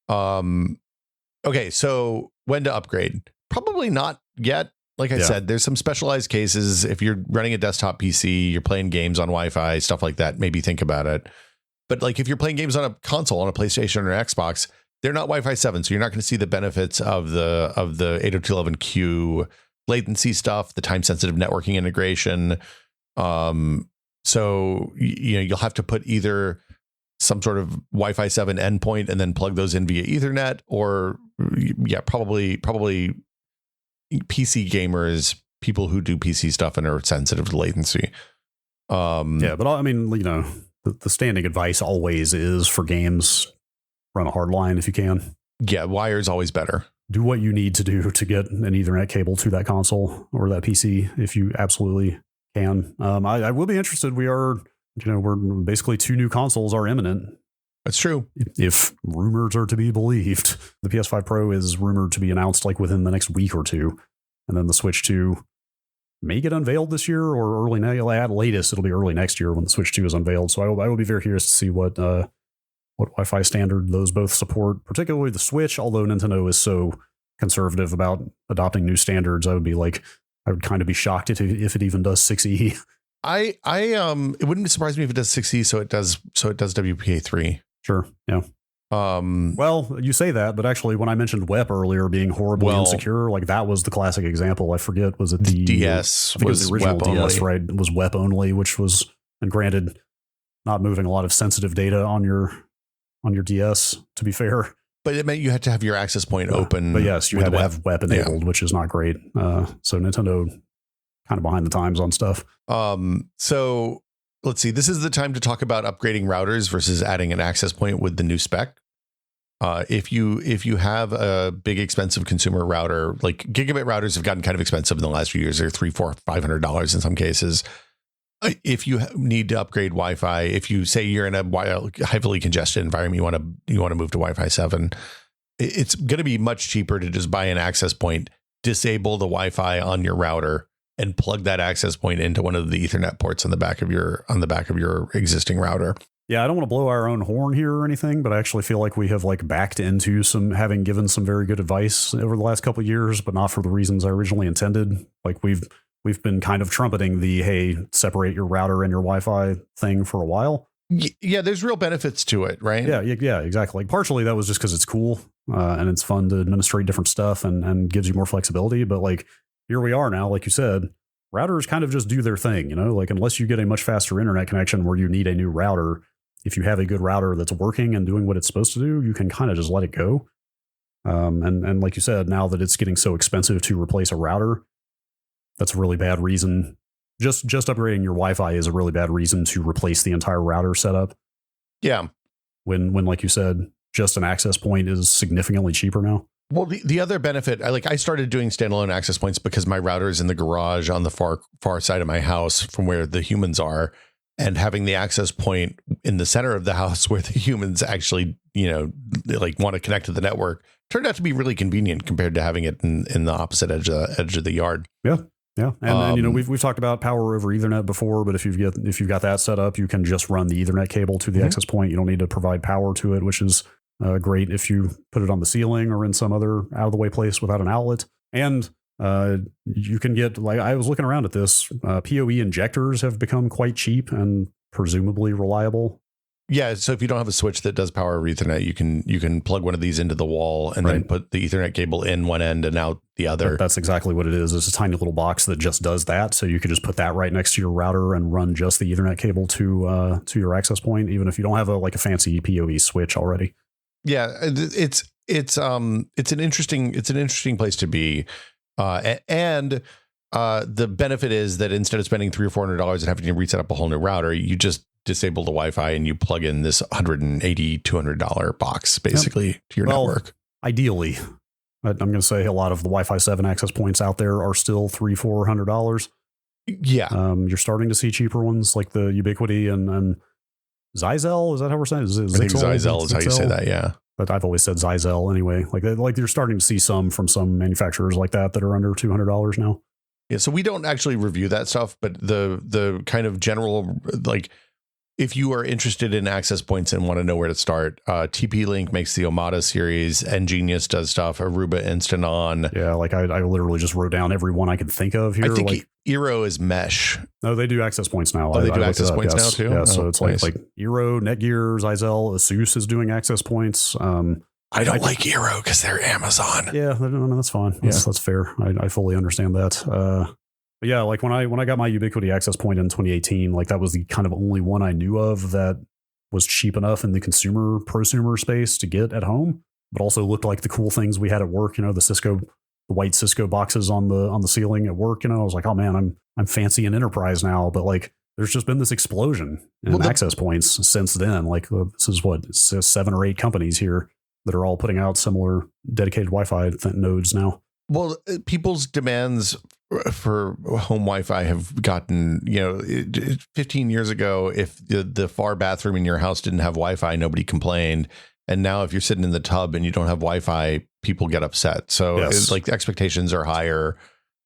Okay. So when to upgrade? Probably not yet. Like I said, there's some specialized cases. If you're running a desktop PC, you're playing games on Wi-Fi, stuff like that, maybe think about it. But like if you're playing games on a console, on a PlayStation or Xbox, they're not Wi-Fi 7, so you're not going to see the benefits of the 802.11q latency stuff, the time-sensitive networking integration. So, you'll have to put either some sort of Wi-Fi 7 endpoint and then plug those in via Ethernet, or probably PC gamers, people who do PC stuff and are sensitive to latency. But I mean, the standing advice always is for games, run a hard line if you can. Yeah, wire is always better. Do what you need to do to get an Ethernet cable to that console or that PC if you absolutely can. I will be interested. We're basically 2 new consoles are imminent. That's true. If rumors are to be believed, the PS5 Pro is rumored to be announced like within the next week or two. And then the Switch 2 may get unveiled this year or at latest, it'll be early next year when the Switch 2 is unveiled. So I will be very curious to see what Wi-Fi standard those both support, particularly the Switch, although Nintendo is so conservative about adopting new standards. I would kind of be shocked if it even does 6E. It wouldn't surprise me if it does 6E, so it does WPA3. Sure. Yeah. Well, you say that, but actually when I mentioned WEP earlier being horribly insecure, like that was the classic example. I forget, was it the DS? I think it was the original WEP DS, only. right? It was WEP only, which was, and granted, not moving a lot of sensitive data on your DS, to be fair. But it meant you had to have your access point open. But yes, you had to have WEP enabled, which is not great. So Nintendo kind of behind the times on stuff. So let's see. This is the time to talk about upgrading routers versus adding an access point with the new spec. If you have a big expensive consumer router, like gigabit routers have gotten kind of expensive in the last few years. They're $300, $400, $500 in some cases. If you need to upgrade Wi-Fi, if you say you're in a heavily congested environment, you want to move to Wi-Fi 7, it's going to be much cheaper to just buy an access point, disable the Wi-Fi on your router, and plug that access point into one of the Ethernet ports on the back of your existing router. Yeah, I don't want to blow our own horn here or anything, but I actually feel like we have backed into having given some very good advice over the last couple of years, but not for the reasons I originally intended. Like we've been kind of trumpeting the, hey, separate your router and your Wi-Fi thing for a while. Yeah, there's real benefits to it, right? Yeah, exactly. Like partially that was just because it's cool and it's fun to administrate different stuff and gives you more flexibility. But here we are now, like you said, routers kind of just do their thing, unless you get a much faster internet connection where you need a new router. If you have a good router that's working and doing what it's supposed to do, you can kind of just let it go. And like you said, now that it's getting so expensive to replace a router, that's a really bad reason. Just upgrading your Wi-Fi is a really bad reason to replace the entire router setup. Yeah. When like you said, just an access point is significantly cheaper now. Well, the other benefit, I started doing standalone access points because my router is in the garage on the far side of my house from where the humans are, and having the access point in the center of the house where the humans actually, want to connect to the network turned out to be really convenient compared to having it in the opposite edge of the yard. Yeah. Yeah. And we've talked about power over Ethernet before, but if you've got that set up, you can just run the Ethernet cable to the access point. You don't need to provide power to it, which is great if you put it on the ceiling or in some other out of the way place without an outlet. And you can get, I was looking around at this, PoE injectors have become quite cheap and presumably reliable. Yeah, so if you don't have a switch that does power over Ethernet, you can plug one of these into the wall and then put the Ethernet cable in one end and out the other. That's exactly what it is. It's a tiny little box that just does that. So you could just put that right next to your router and run just the Ethernet cable to your access point, even if you don't have a fancy PoE switch already. Yeah, it's an interesting place to be, and the benefit is that instead of spending $300 or $400 and having to reset up a whole new router, you just disable the Wi-Fi and you plug in this $180-$200 box basically to your network. Ideally, I'm going to say a lot of the Wi-Fi 7 access points out there are still $300-$400. Yeah, you're starting to see cheaper ones like the Ubiquity and Zyzel. Is that how we're saying? I think Zyzel is how you say that. Yeah, but I've always said Zyzel anyway. Like you're starting to see some from some manufacturers like that are under $200 now. Yeah, so we don't actually review that stuff, but the kind of general, if you are interested in access points and want to know where to start, TP-Link makes the Omada series, Ngenius does stuff, Aruba Instant On. Yeah, I literally just wrote down every one I could think of here. I think Eero is Mesh. No, they do access points now. Oh, they do access points now too? Yeah, so it's nice. like Eero, Netgear, Zyzel, Asus is doing access points. I don't like Eero because they're Amazon. Yeah, that's fine. That's fair. I fully understand that. But yeah, like when I got my Ubiquiti access point in 2018, like that was the kind of only one I knew of that was cheap enough in the consumer prosumer space to get at home, but also looked like the cool things we had at work. You know, the white Cisco boxes on the ceiling at work. You know, I was like, oh man, I'm fancy in enterprise now. But like, there's just been this explosion in access points since then. Like this is what 7 or 8 companies here that are all putting out similar dedicated Wi-Fi nodes now. Well, people's demands for home Wi-Fi have gotten, 15 years ago, if the far bathroom in your house didn't have Wi-Fi, nobody complained. And now if you're sitting in the tub and you don't have Wi-Fi, people get upset. So it's like expectations are higher,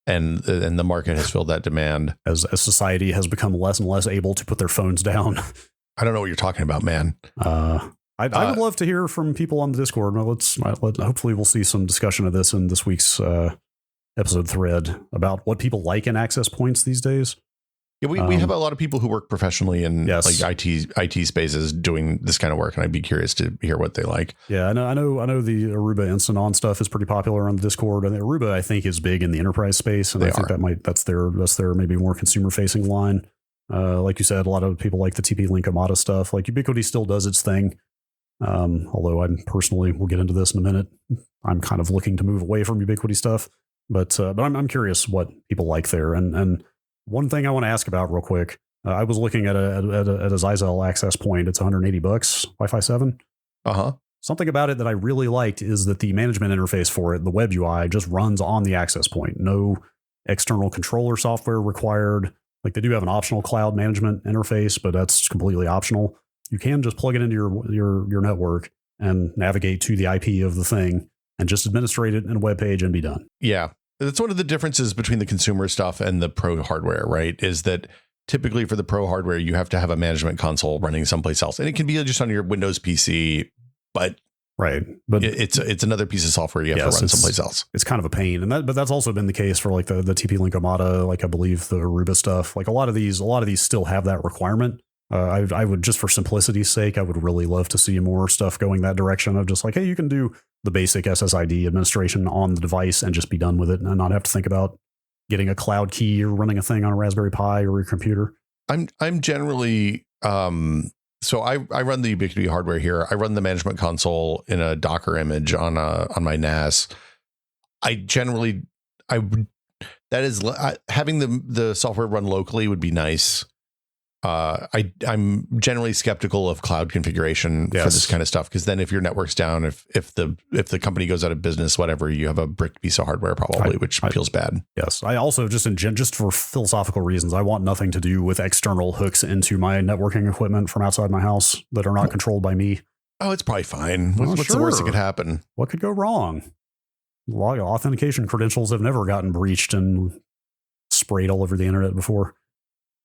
and the market has filled that demand. As society has become less and less able to put their phones down. I don't know what you're talking about, man. I would love to hear from people on the Discord. Hopefully we'll see some discussion of this in this week's episode thread about what people like in access points these days. Yeah, we have a lot of people who work professionally in like IT spaces doing this kind of work, and I'd be curious to hear what they like. Yeah, I know the Aruba Instant On stuff is pretty popular on the Discord, and Aruba I think is big in the enterprise space, and I think that's their maybe more consumer facing line. Like you said, a lot of people like the TP-Link Amada stuff. Like Ubiquiti still does its thing. Although we'll get into this in a minute. I'm kind of looking to move away from Ubiquiti stuff, but I'm curious what people like there. And one thing I want to ask about real quick, I was looking at a Zyxel access point. It's $180, Wi-Fi 7. Something about it that I really liked is that the management interface for it, the web UI, just runs on the access point. No external controller software required. Like they do have an optional cloud management interface, but that's completely optional. You can just plug it into your network and navigate to the IP of the thing and just administrate it in a web page and be done. Yeah. That's one of the differences between the consumer stuff and the pro hardware, right? Is that typically for the pro hardware, you have to have a management console running someplace else. And it can be just on your Windows PC, but it's another piece of software you have to run someplace else. It's kind of a pain. But that's also been the case for like the TP-Link Amada, like I believe the Aruba stuff. Like a lot of these still have that requirement. I would, just for simplicity's sake, I would really love to see more stuff going that direction of just like, hey, you can do the basic SSID administration on the device and just be done with it and not have to think about getting a cloud key or running a thing on a Raspberry Pi or your computer. I'm generally so I run the Ubiquiti hardware here. I run the management console in a Docker image on my NAS. Having the software run locally would be nice. I'm generally skeptical of cloud configuration for this kind of stuff, because then if your network's down, if the company goes out of business, whatever, you have a brick piece of hardware probably, which feels bad. Yes, I also just for philosophical reasons, I want nothing to do with external hooks into my networking equipment from outside my house that are not controlled by me. Oh, it's probably fine. What's the worst that could happen? What could go wrong? Authentication credentials have never gotten breached and sprayed all over the internet before.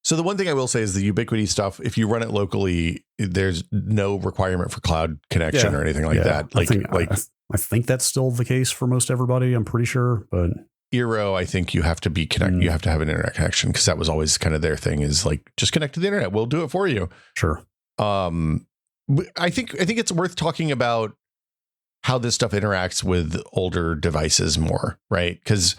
So the one thing I will say is the Ubiquiti stuff, if you run it locally, there's no requirement for cloud connection or anything like that. I think that's still the case for most everybody. I'm pretty sure, but Eero, I think you have to be connected. You have to have an internet connection, because that was always kind of their thing, is like, just connect to the internet. We'll do it for you. Sure. I think it's worth talking about how this stuff interacts with older devices more, right? Because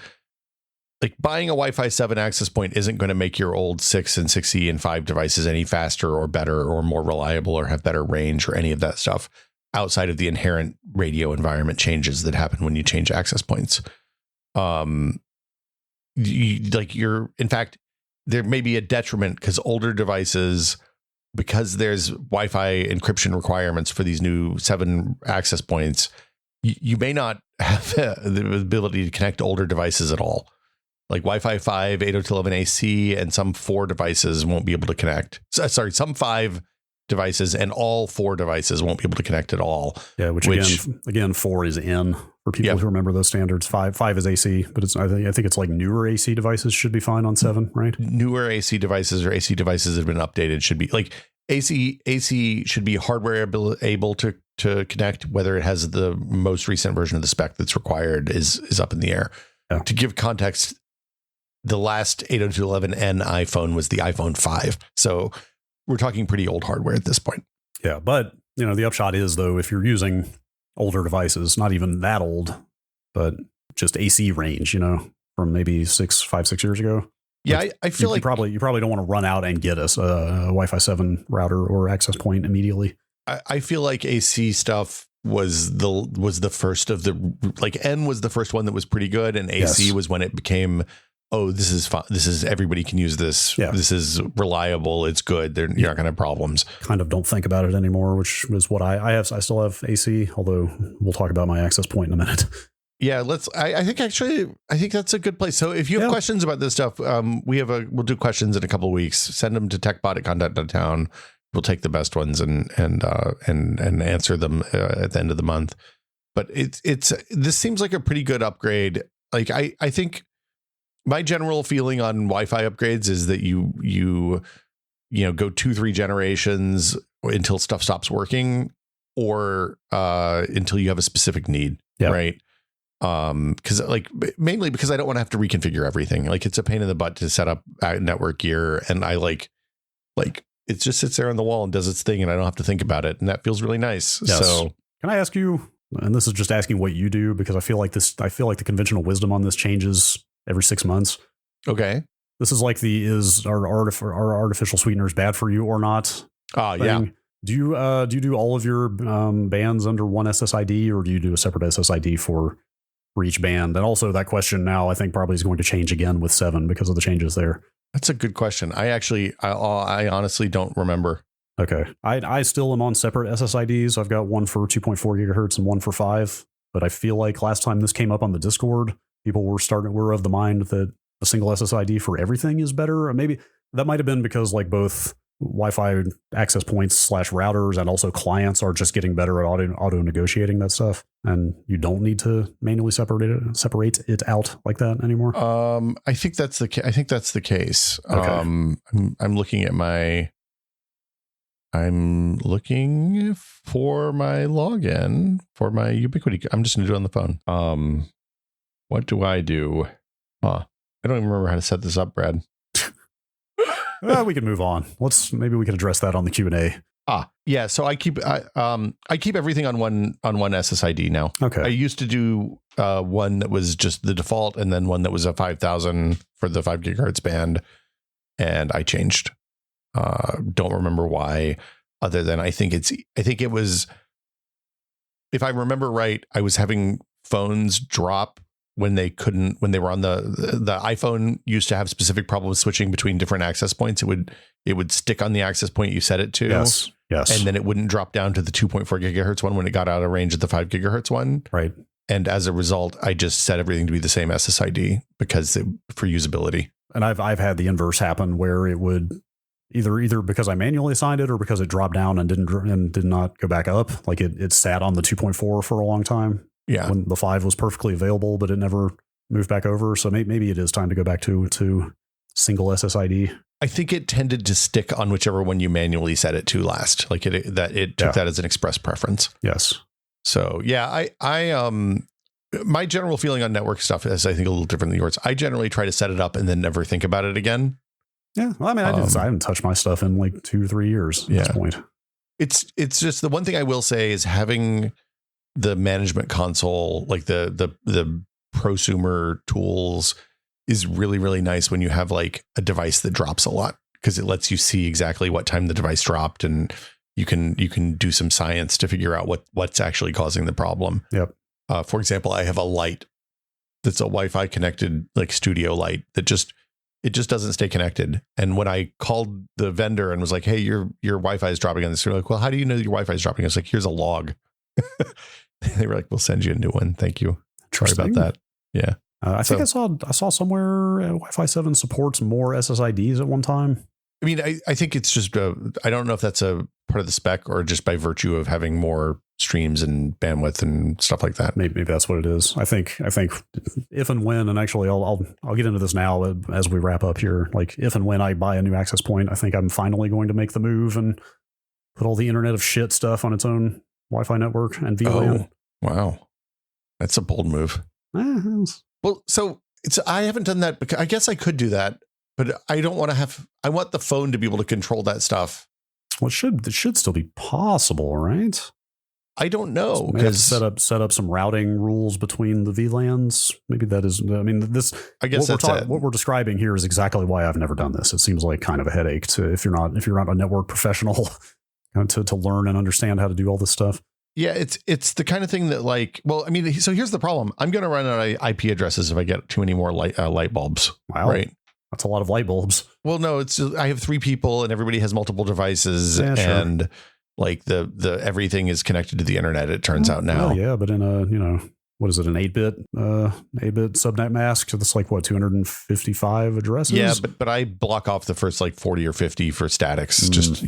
like buying a Wi-Fi 7 access point isn't going to make your old 6 and 6E and 5 devices any faster or better or more reliable or have better range or any of that stuff, outside of the inherent radio environment changes that happen when you change access points. In fact, there may be a detriment, because older devices, because there's Wi-Fi encryption requirements for these new 7 access points, you may not have the ability to connect to older devices at all. Like Wi-Fi 5, 802.11ac, and some 4 devices won't be able to connect. Some 5 devices and all 4 devices won't be able to connect at all. Yeah, which again 4 is N for people who remember those standards. 5 is AC, but I think it's like newer AC devices should be fine on 7, right? Newer AC devices or AC devices that have been updated should be like AC should be hardware able to connect. Whether it has the most recent version of the spec that's required is up in the air. Yeah. To give context, the last 802.11n iPhone was the iPhone 5. So we're talking pretty old hardware at this point. Yeah. But, the upshot is, though, if you're using older devices, not even that old, but just AC range, from maybe 6 years ago, Yeah, I feel like you probably don't want to run out and get us a Wi-Fi 7 router or access point immediately. I feel like AC stuff was the first of the, like, N was the first one that was pretty good, and AC was when it became, oh, this is fun. This is, everybody can use this. Yeah. This is reliable. It's good. You're not going to have problems. Kind of don't think about it anymore, which is what I have. I still have AC, although we'll talk about my access point in a minute. Yeah, I think that's a good place. So if you have questions about this stuff, we'll do questions in a couple of weeks. Send them to techbot@content.town. We'll take the best ones and answer them at the end of the month. But this seems like a pretty good upgrade. Like I think my general feeling on Wi-Fi upgrades is that you go 2-3 generations until stuff stops working, or until you have a specific need, right? Because mainly because I don't want to have to reconfigure everything. Like, it's a pain in the butt to set up network gear, and I like it just sits there on the wall and does its thing, and I don't have to think about it, and that feels really nice. Yes. So can I ask you, and this is just asking what you do, because I feel like the conventional wisdom on this changes every 6 months. Okay. This is like are artificial sweeteners bad for you or not? Yeah. Do you do all of your bands under one SSID, or do you do a separate SSID for each band? And also, that question now I think probably is going to change again with 7 because of the changes there. That's a good question. I honestly don't remember. Okay. I still am on separate SSIDs. I've got one for 2.4 gigahertz and one for 5. But I feel like last time this came up on the Discord, people were of the mind that a single SSID for everything is better. Or maybe that might have been because like both Wi-Fi access points / routers and also clients are just getting better at auto negotiating that stuff, and you don't need to manually separate it out like that anymore. I think that's the case. Okay. I'm looking for my login for my Ubiquiti. I'm just gonna do it on the phone. What do I do? I don't even remember how to set this up, Brad. We can move on. Maybe we can address that on the Q&A. Yeah. So I keep everything on one SSID now. Okay. I used to do one that was just the default, and then one that was a 5,000 for the 5 gigahertz band, and I changed. Don't remember why, other than I think it was, if I remember right, I was having phones drop when they were on the iPhone used to have specific problems switching between different access points. It would stick on the access point you set it to. Yes. And then it wouldn't drop down to the 2.4 gigahertz one when it got out of range of the 5 gigahertz one. Right. And as a result, I just set everything to be the same SSID for usability. And I've had the inverse happen where it would either because I manually assigned it or because it dropped down and did not go back up. Like it sat on the 2.4 for a long time. Yeah. When the 5 was perfectly available, but it never moved back over. So maybe it is time to go back to single SSID. I think it tended to stick on whichever one you manually set it to last. Like it took that as an express preference. Yes. So yeah, my general feeling on network stuff is, I think, a little different than yours. I generally try to set it up and then never think about it again. Yeah. Well, I mean, I haven't touched my stuff in like 2 or 3 years at this point. It's just the one thing I will say is having the management console, like the prosumer tools, is really, really nice when you have like a device that drops a lot, because it lets you see exactly what time the device dropped, and you can do some science to figure out what's actually causing the problem. Yep. For example, I have a light that's a Wi-Fi connected, like studio light, that just doesn't stay connected. And when I called the vendor and was like, "Hey, your Wi-Fi is dropping on this," they're like, "Well, how do you know your Wi-Fi is dropping?" I was like, "Here's a log." They were like, "We'll send you a new one. Thank you. Sorry about that." Yeah. I think I saw somewhere Wi-Fi 7 supports more SSIDs at one time. I mean, I think it's just, I don't know if that's a part of the spec or just by virtue of having more streams and bandwidth and stuff like that. Maybe that's what it is. I think if and when, and actually I'll get into this now as we wrap up here. Like if and when I buy a new access point, I think I'm finally going to make the move and put all the Internet of Shit stuff on its own Wi-Fi network and VLAN. Oh, wow. That's a bold move. Well, so I haven't done that, because I guess I could do that, but I don't want to I want the phone to be able to control that stuff. Well, it should still be possible, right? I don't know. So because set up some routing rules between the VLANs. Maybe that is. I mean, this. I guess what we're describing here is exactly why I've never done this. It seems like kind of a headache if you're not a network professional to learn and understand how to do all this stuff. Yeah, it's the kind of thing that like, well, I mean, so here's the problem. I'm going to run out of IP addresses if I get too many more light bulbs. Wow. Right. That's a lot of light bulbs. Well, no, it's I have 3 people and everybody has multiple devices and like the everything is connected to the internet. It turns out now. Well, yeah, but in a, what is it? An 8-bit subnet mask. That's like what, 255 addresses? Yeah. But I block off the first like 40 or 50 for statics, just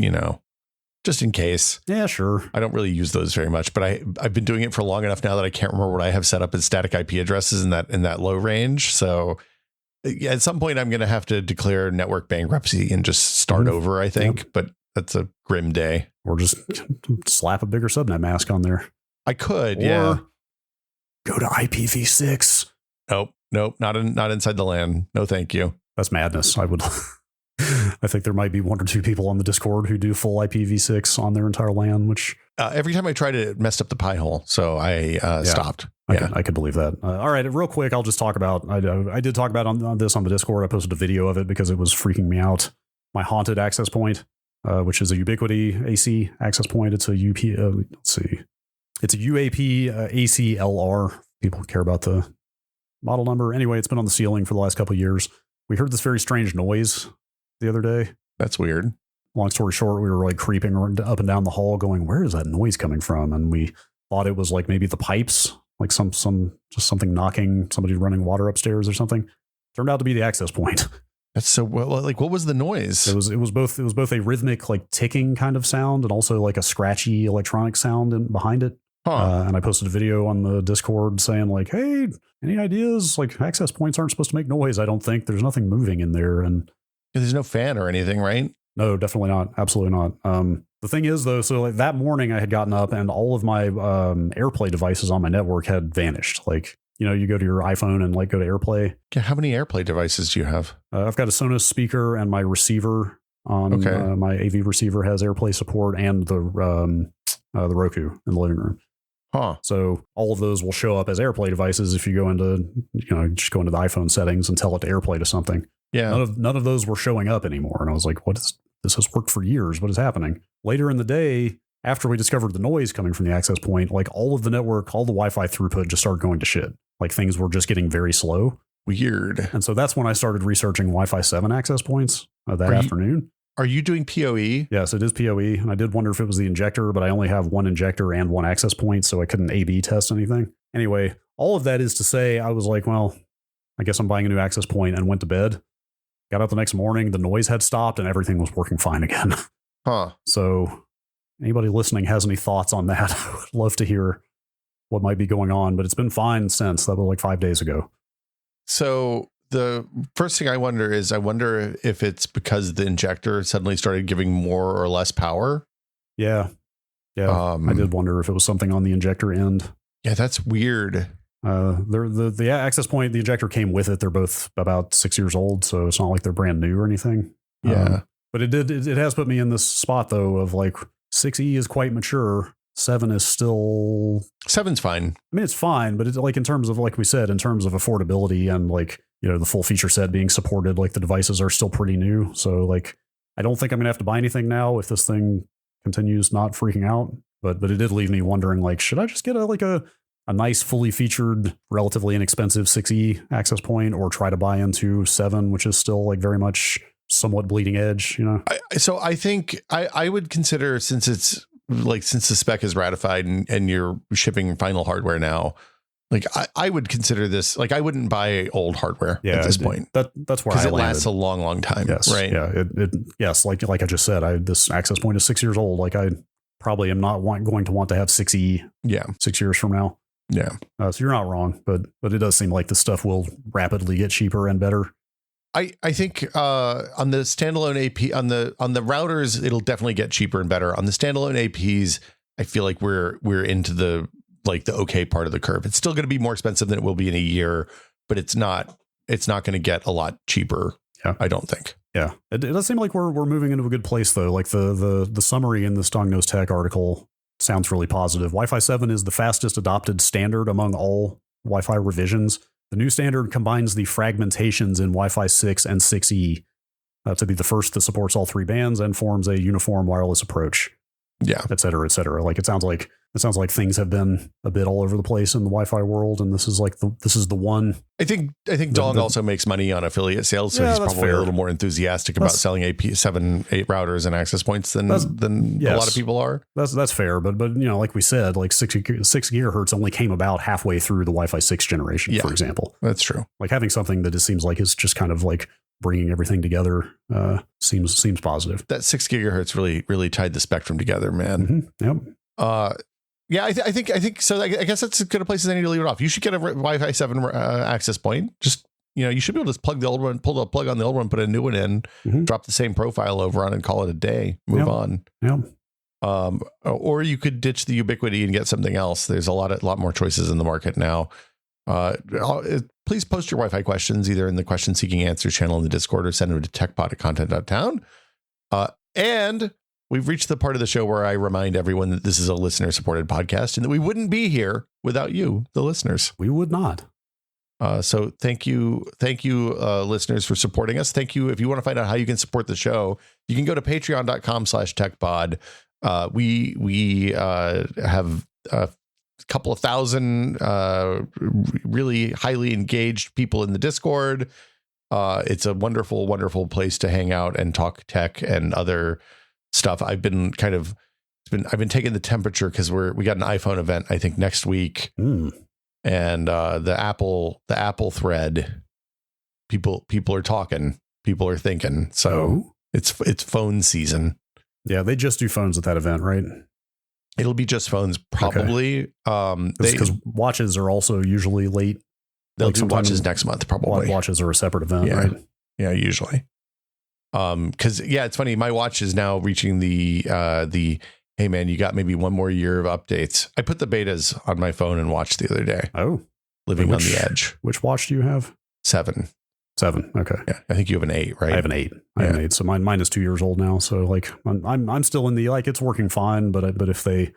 in case. Yeah, sure. I don't really use those very much, but I've been doing it for long enough now that I can't remember what I have set up as static IP addresses in that low range. So at some point I'm going to have to declare network bankruptcy and just start over, I think, but that's a grim day. Or just slap a bigger subnet mask on there. I could, or go to IPv6. Nope, not inside the LAN. No, thank you. That's madness. I think there might be 1 or 2 people on the Discord who do full IPv6 on their entire LAN, which every time I tried it messed up the pi hole. So I stopped. I could believe that. All right. Real quick. I'll just talk about, I did talk about on this on the Discord. I posted a video of it because it was freaking me out. My haunted access point, which is a Ubiquiti AC access point. It's a it's a UAP ACLR. People care about the model number. Anyway, it's been on the ceiling for the last couple of years. We heard this very strange noise the other day. That's weird. Long story short, we were like creeping up and down the hall going, where is that noise coming from? And we thought it was like maybe the pipes, like something knocking, somebody running water upstairs or something. Turned out to be the access point. That's so like, what was the noise? It was both a rhythmic like ticking kind of sound and also like a scratchy electronic sound behind it. And I posted a video on the Discord saying like, hey, any ideas? Like access points aren't supposed to make noise. I don't think there's nothing moving in there. And there's no fan or anything, right? No, definitely not. Absolutely not. The thing is though, so like that morning I had gotten up and all of my AirPlay devices on my network had vanished. Like, you go to your iPhone and like go to AirPlay. Yeah, how many AirPlay devices do you have? I've got a Sonos speaker and my receiver on my AV receiver has AirPlay support and the Roku in the living room. So all of those will show up as AirPlay devices if you go into, just go into the iPhone settings and tell it to AirPlay to something. Yeah. None of those were showing up anymore. And I was like, this has worked for years. What is happening? Later in the day, after we discovered the noise coming from the access point, like all of the network, all the Wi-Fi throughput just started going to shit. Like things were just getting very slow. Weird. And so that's when I started researching Wi-Fi 7 access points afternoon. Are you doing PoE? Yes, it is PoE. And I did wonder if it was the injector, but I only have one injector and one access point, so I couldn't A/B test anything. Anyway, all of that is to say, I was like, well, I guess I'm buying a new access point and went to bed. Got up the next morning, the noise had stopped and everything was working fine again. So anybody listening has any thoughts on that? I would love to hear what might be going on, but it's been fine since. That was like 5 days ago. So the first thing I wonder if it's because the injector suddenly started giving more or less power. Yeah. I did wonder if it was something on the injector end. Yeah, that's weird. The access point, the injector came with it. They're both about 6 years old, so it's not like they're brand new or anything. Yeah. But it has put me in this spot though of like 6E is quite mature. 7 is still 7's fine. I mean, it's fine, but it's like in terms of, like we said, in terms of affordability and like, the full feature set being supported, like the devices are still pretty new. So like, I don't think I'm going to have to buy anything now if this thing continues not freaking out. But it did leave me wondering, like, should I just get a nice, fully featured, relatively inexpensive 6E access point or try to buy into 7, which is still like very much somewhat bleeding edge, So I think I would consider, since the spec is ratified and you're shipping final hardware now, like I would consider this, like I wouldn't buy old hardware at this point. That's where I landed. It lasts a long, long time. Yes, right. Yeah. Yes. Like I just said, this access point is 6 years old. Like I probably am not going to want to have 6E. Yeah. 6 years from now. Yeah. So you're not wrong, but it does seem like this stuff will rapidly get cheaper and better. I think on the standalone AP on the routers, it'll definitely get cheaper and better. On the standalone APs, I feel like we're into the okay part of the curve. It's still going to be more expensive than it will be in a year, but it's not going to get a lot cheaper. Yeah. I don't think. Yeah. It does seem like we're moving into a good place though. Like the summary in the Stong Knows Tech article sounds really positive. Wi-Fi 7 is the fastest adopted standard among all Wi-Fi revisions. The new standard combines the fragmentations in Wi-Fi 6 and 6E to be the first that supports all 3 bands and forms a uniform wireless approach. Yeah, et cetera, et cetera. Like it sounds like things have been a bit all over the place in the Wi-Fi world, and this is the one. I think Dong also makes money on affiliate sales, so he's probably a little more enthusiastic about selling 8 routers and access points than a lot of people are. That's fair, but like we said, like 6 gigahertz only came about halfway through the Wi-Fi 6 generation, for example. That's true. Like having something that it seems like is just kind of like bringing everything together seems positive. That 6 gigahertz really tied the spectrum together, man. Mm-hmm. Yep. Yeah, I think so. I guess that's as good a place as any to leave it off. You should get a Wi-Fi 7 access point. Just, you should be able to plug the old one, pull the plug on the old one, put a new one in, drop the same profile over on and call it a day, move on. Yeah. Or you could ditch the Ubiquiti and get something else. There's a lot more choices in the market now. Please post your Wi-Fi questions either in the question seeking answers channel in the Discord or send them to techpod@content.town. And we've reached the part of the show where I remind everyone that this is a listener supported podcast and that we wouldn't be here without you, the listeners. We would not. So thank you, listeners, for supporting us. Thank you. If you want to find out how you can support the show, you can go to patreon.com/techpod. We have a couple of thousand really highly engaged people in the Discord. It's a wonderful, wonderful place to hang out and talk tech and other stuff. I've been taking the temperature because we got an iPhone event, I think, next week. And the Apple thread, people are talking, people are thinking. So it's phone season. Yeah, they just do phones at that event, right? It'll be just phones, probably. Because watches are also usually late. They'll do watches next month, probably. Watches are a separate event, right? Yeah, usually. Because it's funny. My watch is now reaching the hey man, you got maybe one more year of updates. I put the betas on my phone and watch the other day. Living on the edge. Which watch do you have? 7. Okay. Yeah, I think you have an 8, right? I have an 8. I have an 8. So mine is 2 years old now. So like I'm still in the it's working fine. But if they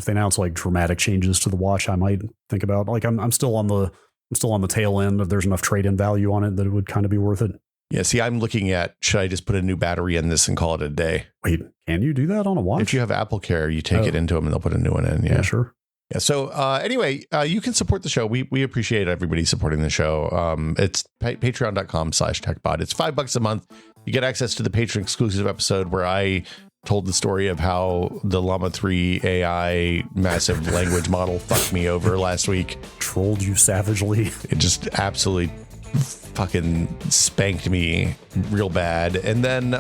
announce like dramatic changes to the watch, I might think about I'm still on the tail end of there's enough trade-in value on it that it would kind of be worth it. Yeah, see, I'm looking at, should I just put a new battery in this and call it a day? Wait, can you do that on a watch? If you have Apple Care, you take it into them and they'll put a new one in. Yeah, sure. Yeah. So anyway, you can support the show. We appreciate everybody supporting the show. It's patreon.com/techpod. It's $5 a month. You get access to the patron exclusive episode where I told the story of how the Llama 3 AI massive language model fucked me over last week. Trolled you savagely. It just absolutely fucking spanked me real bad. And then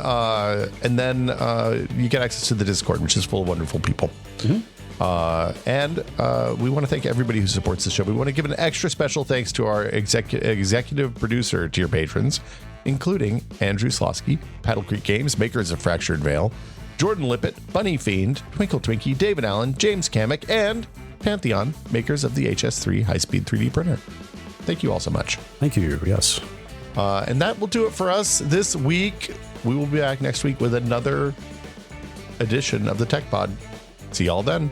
you get access to the Discord, which is full of wonderful people. And we want to thank everybody who supports the show. We want to give an extra special thanks to our executive producer tier patrons, including Andrew Slosky, Paddle Creek Games, makers of Fractured Veil, Jordan Lippett, Bunny Fiend, Twinkle Twinkie, David Allen, James Kamek, and Pantheon, makers of the HS3 high-speed 3D printer. Thank you all so much. Thank you. Yes. And that will do it for us this week. We will be back next week with another edition of the Tech Pod. See y'all then.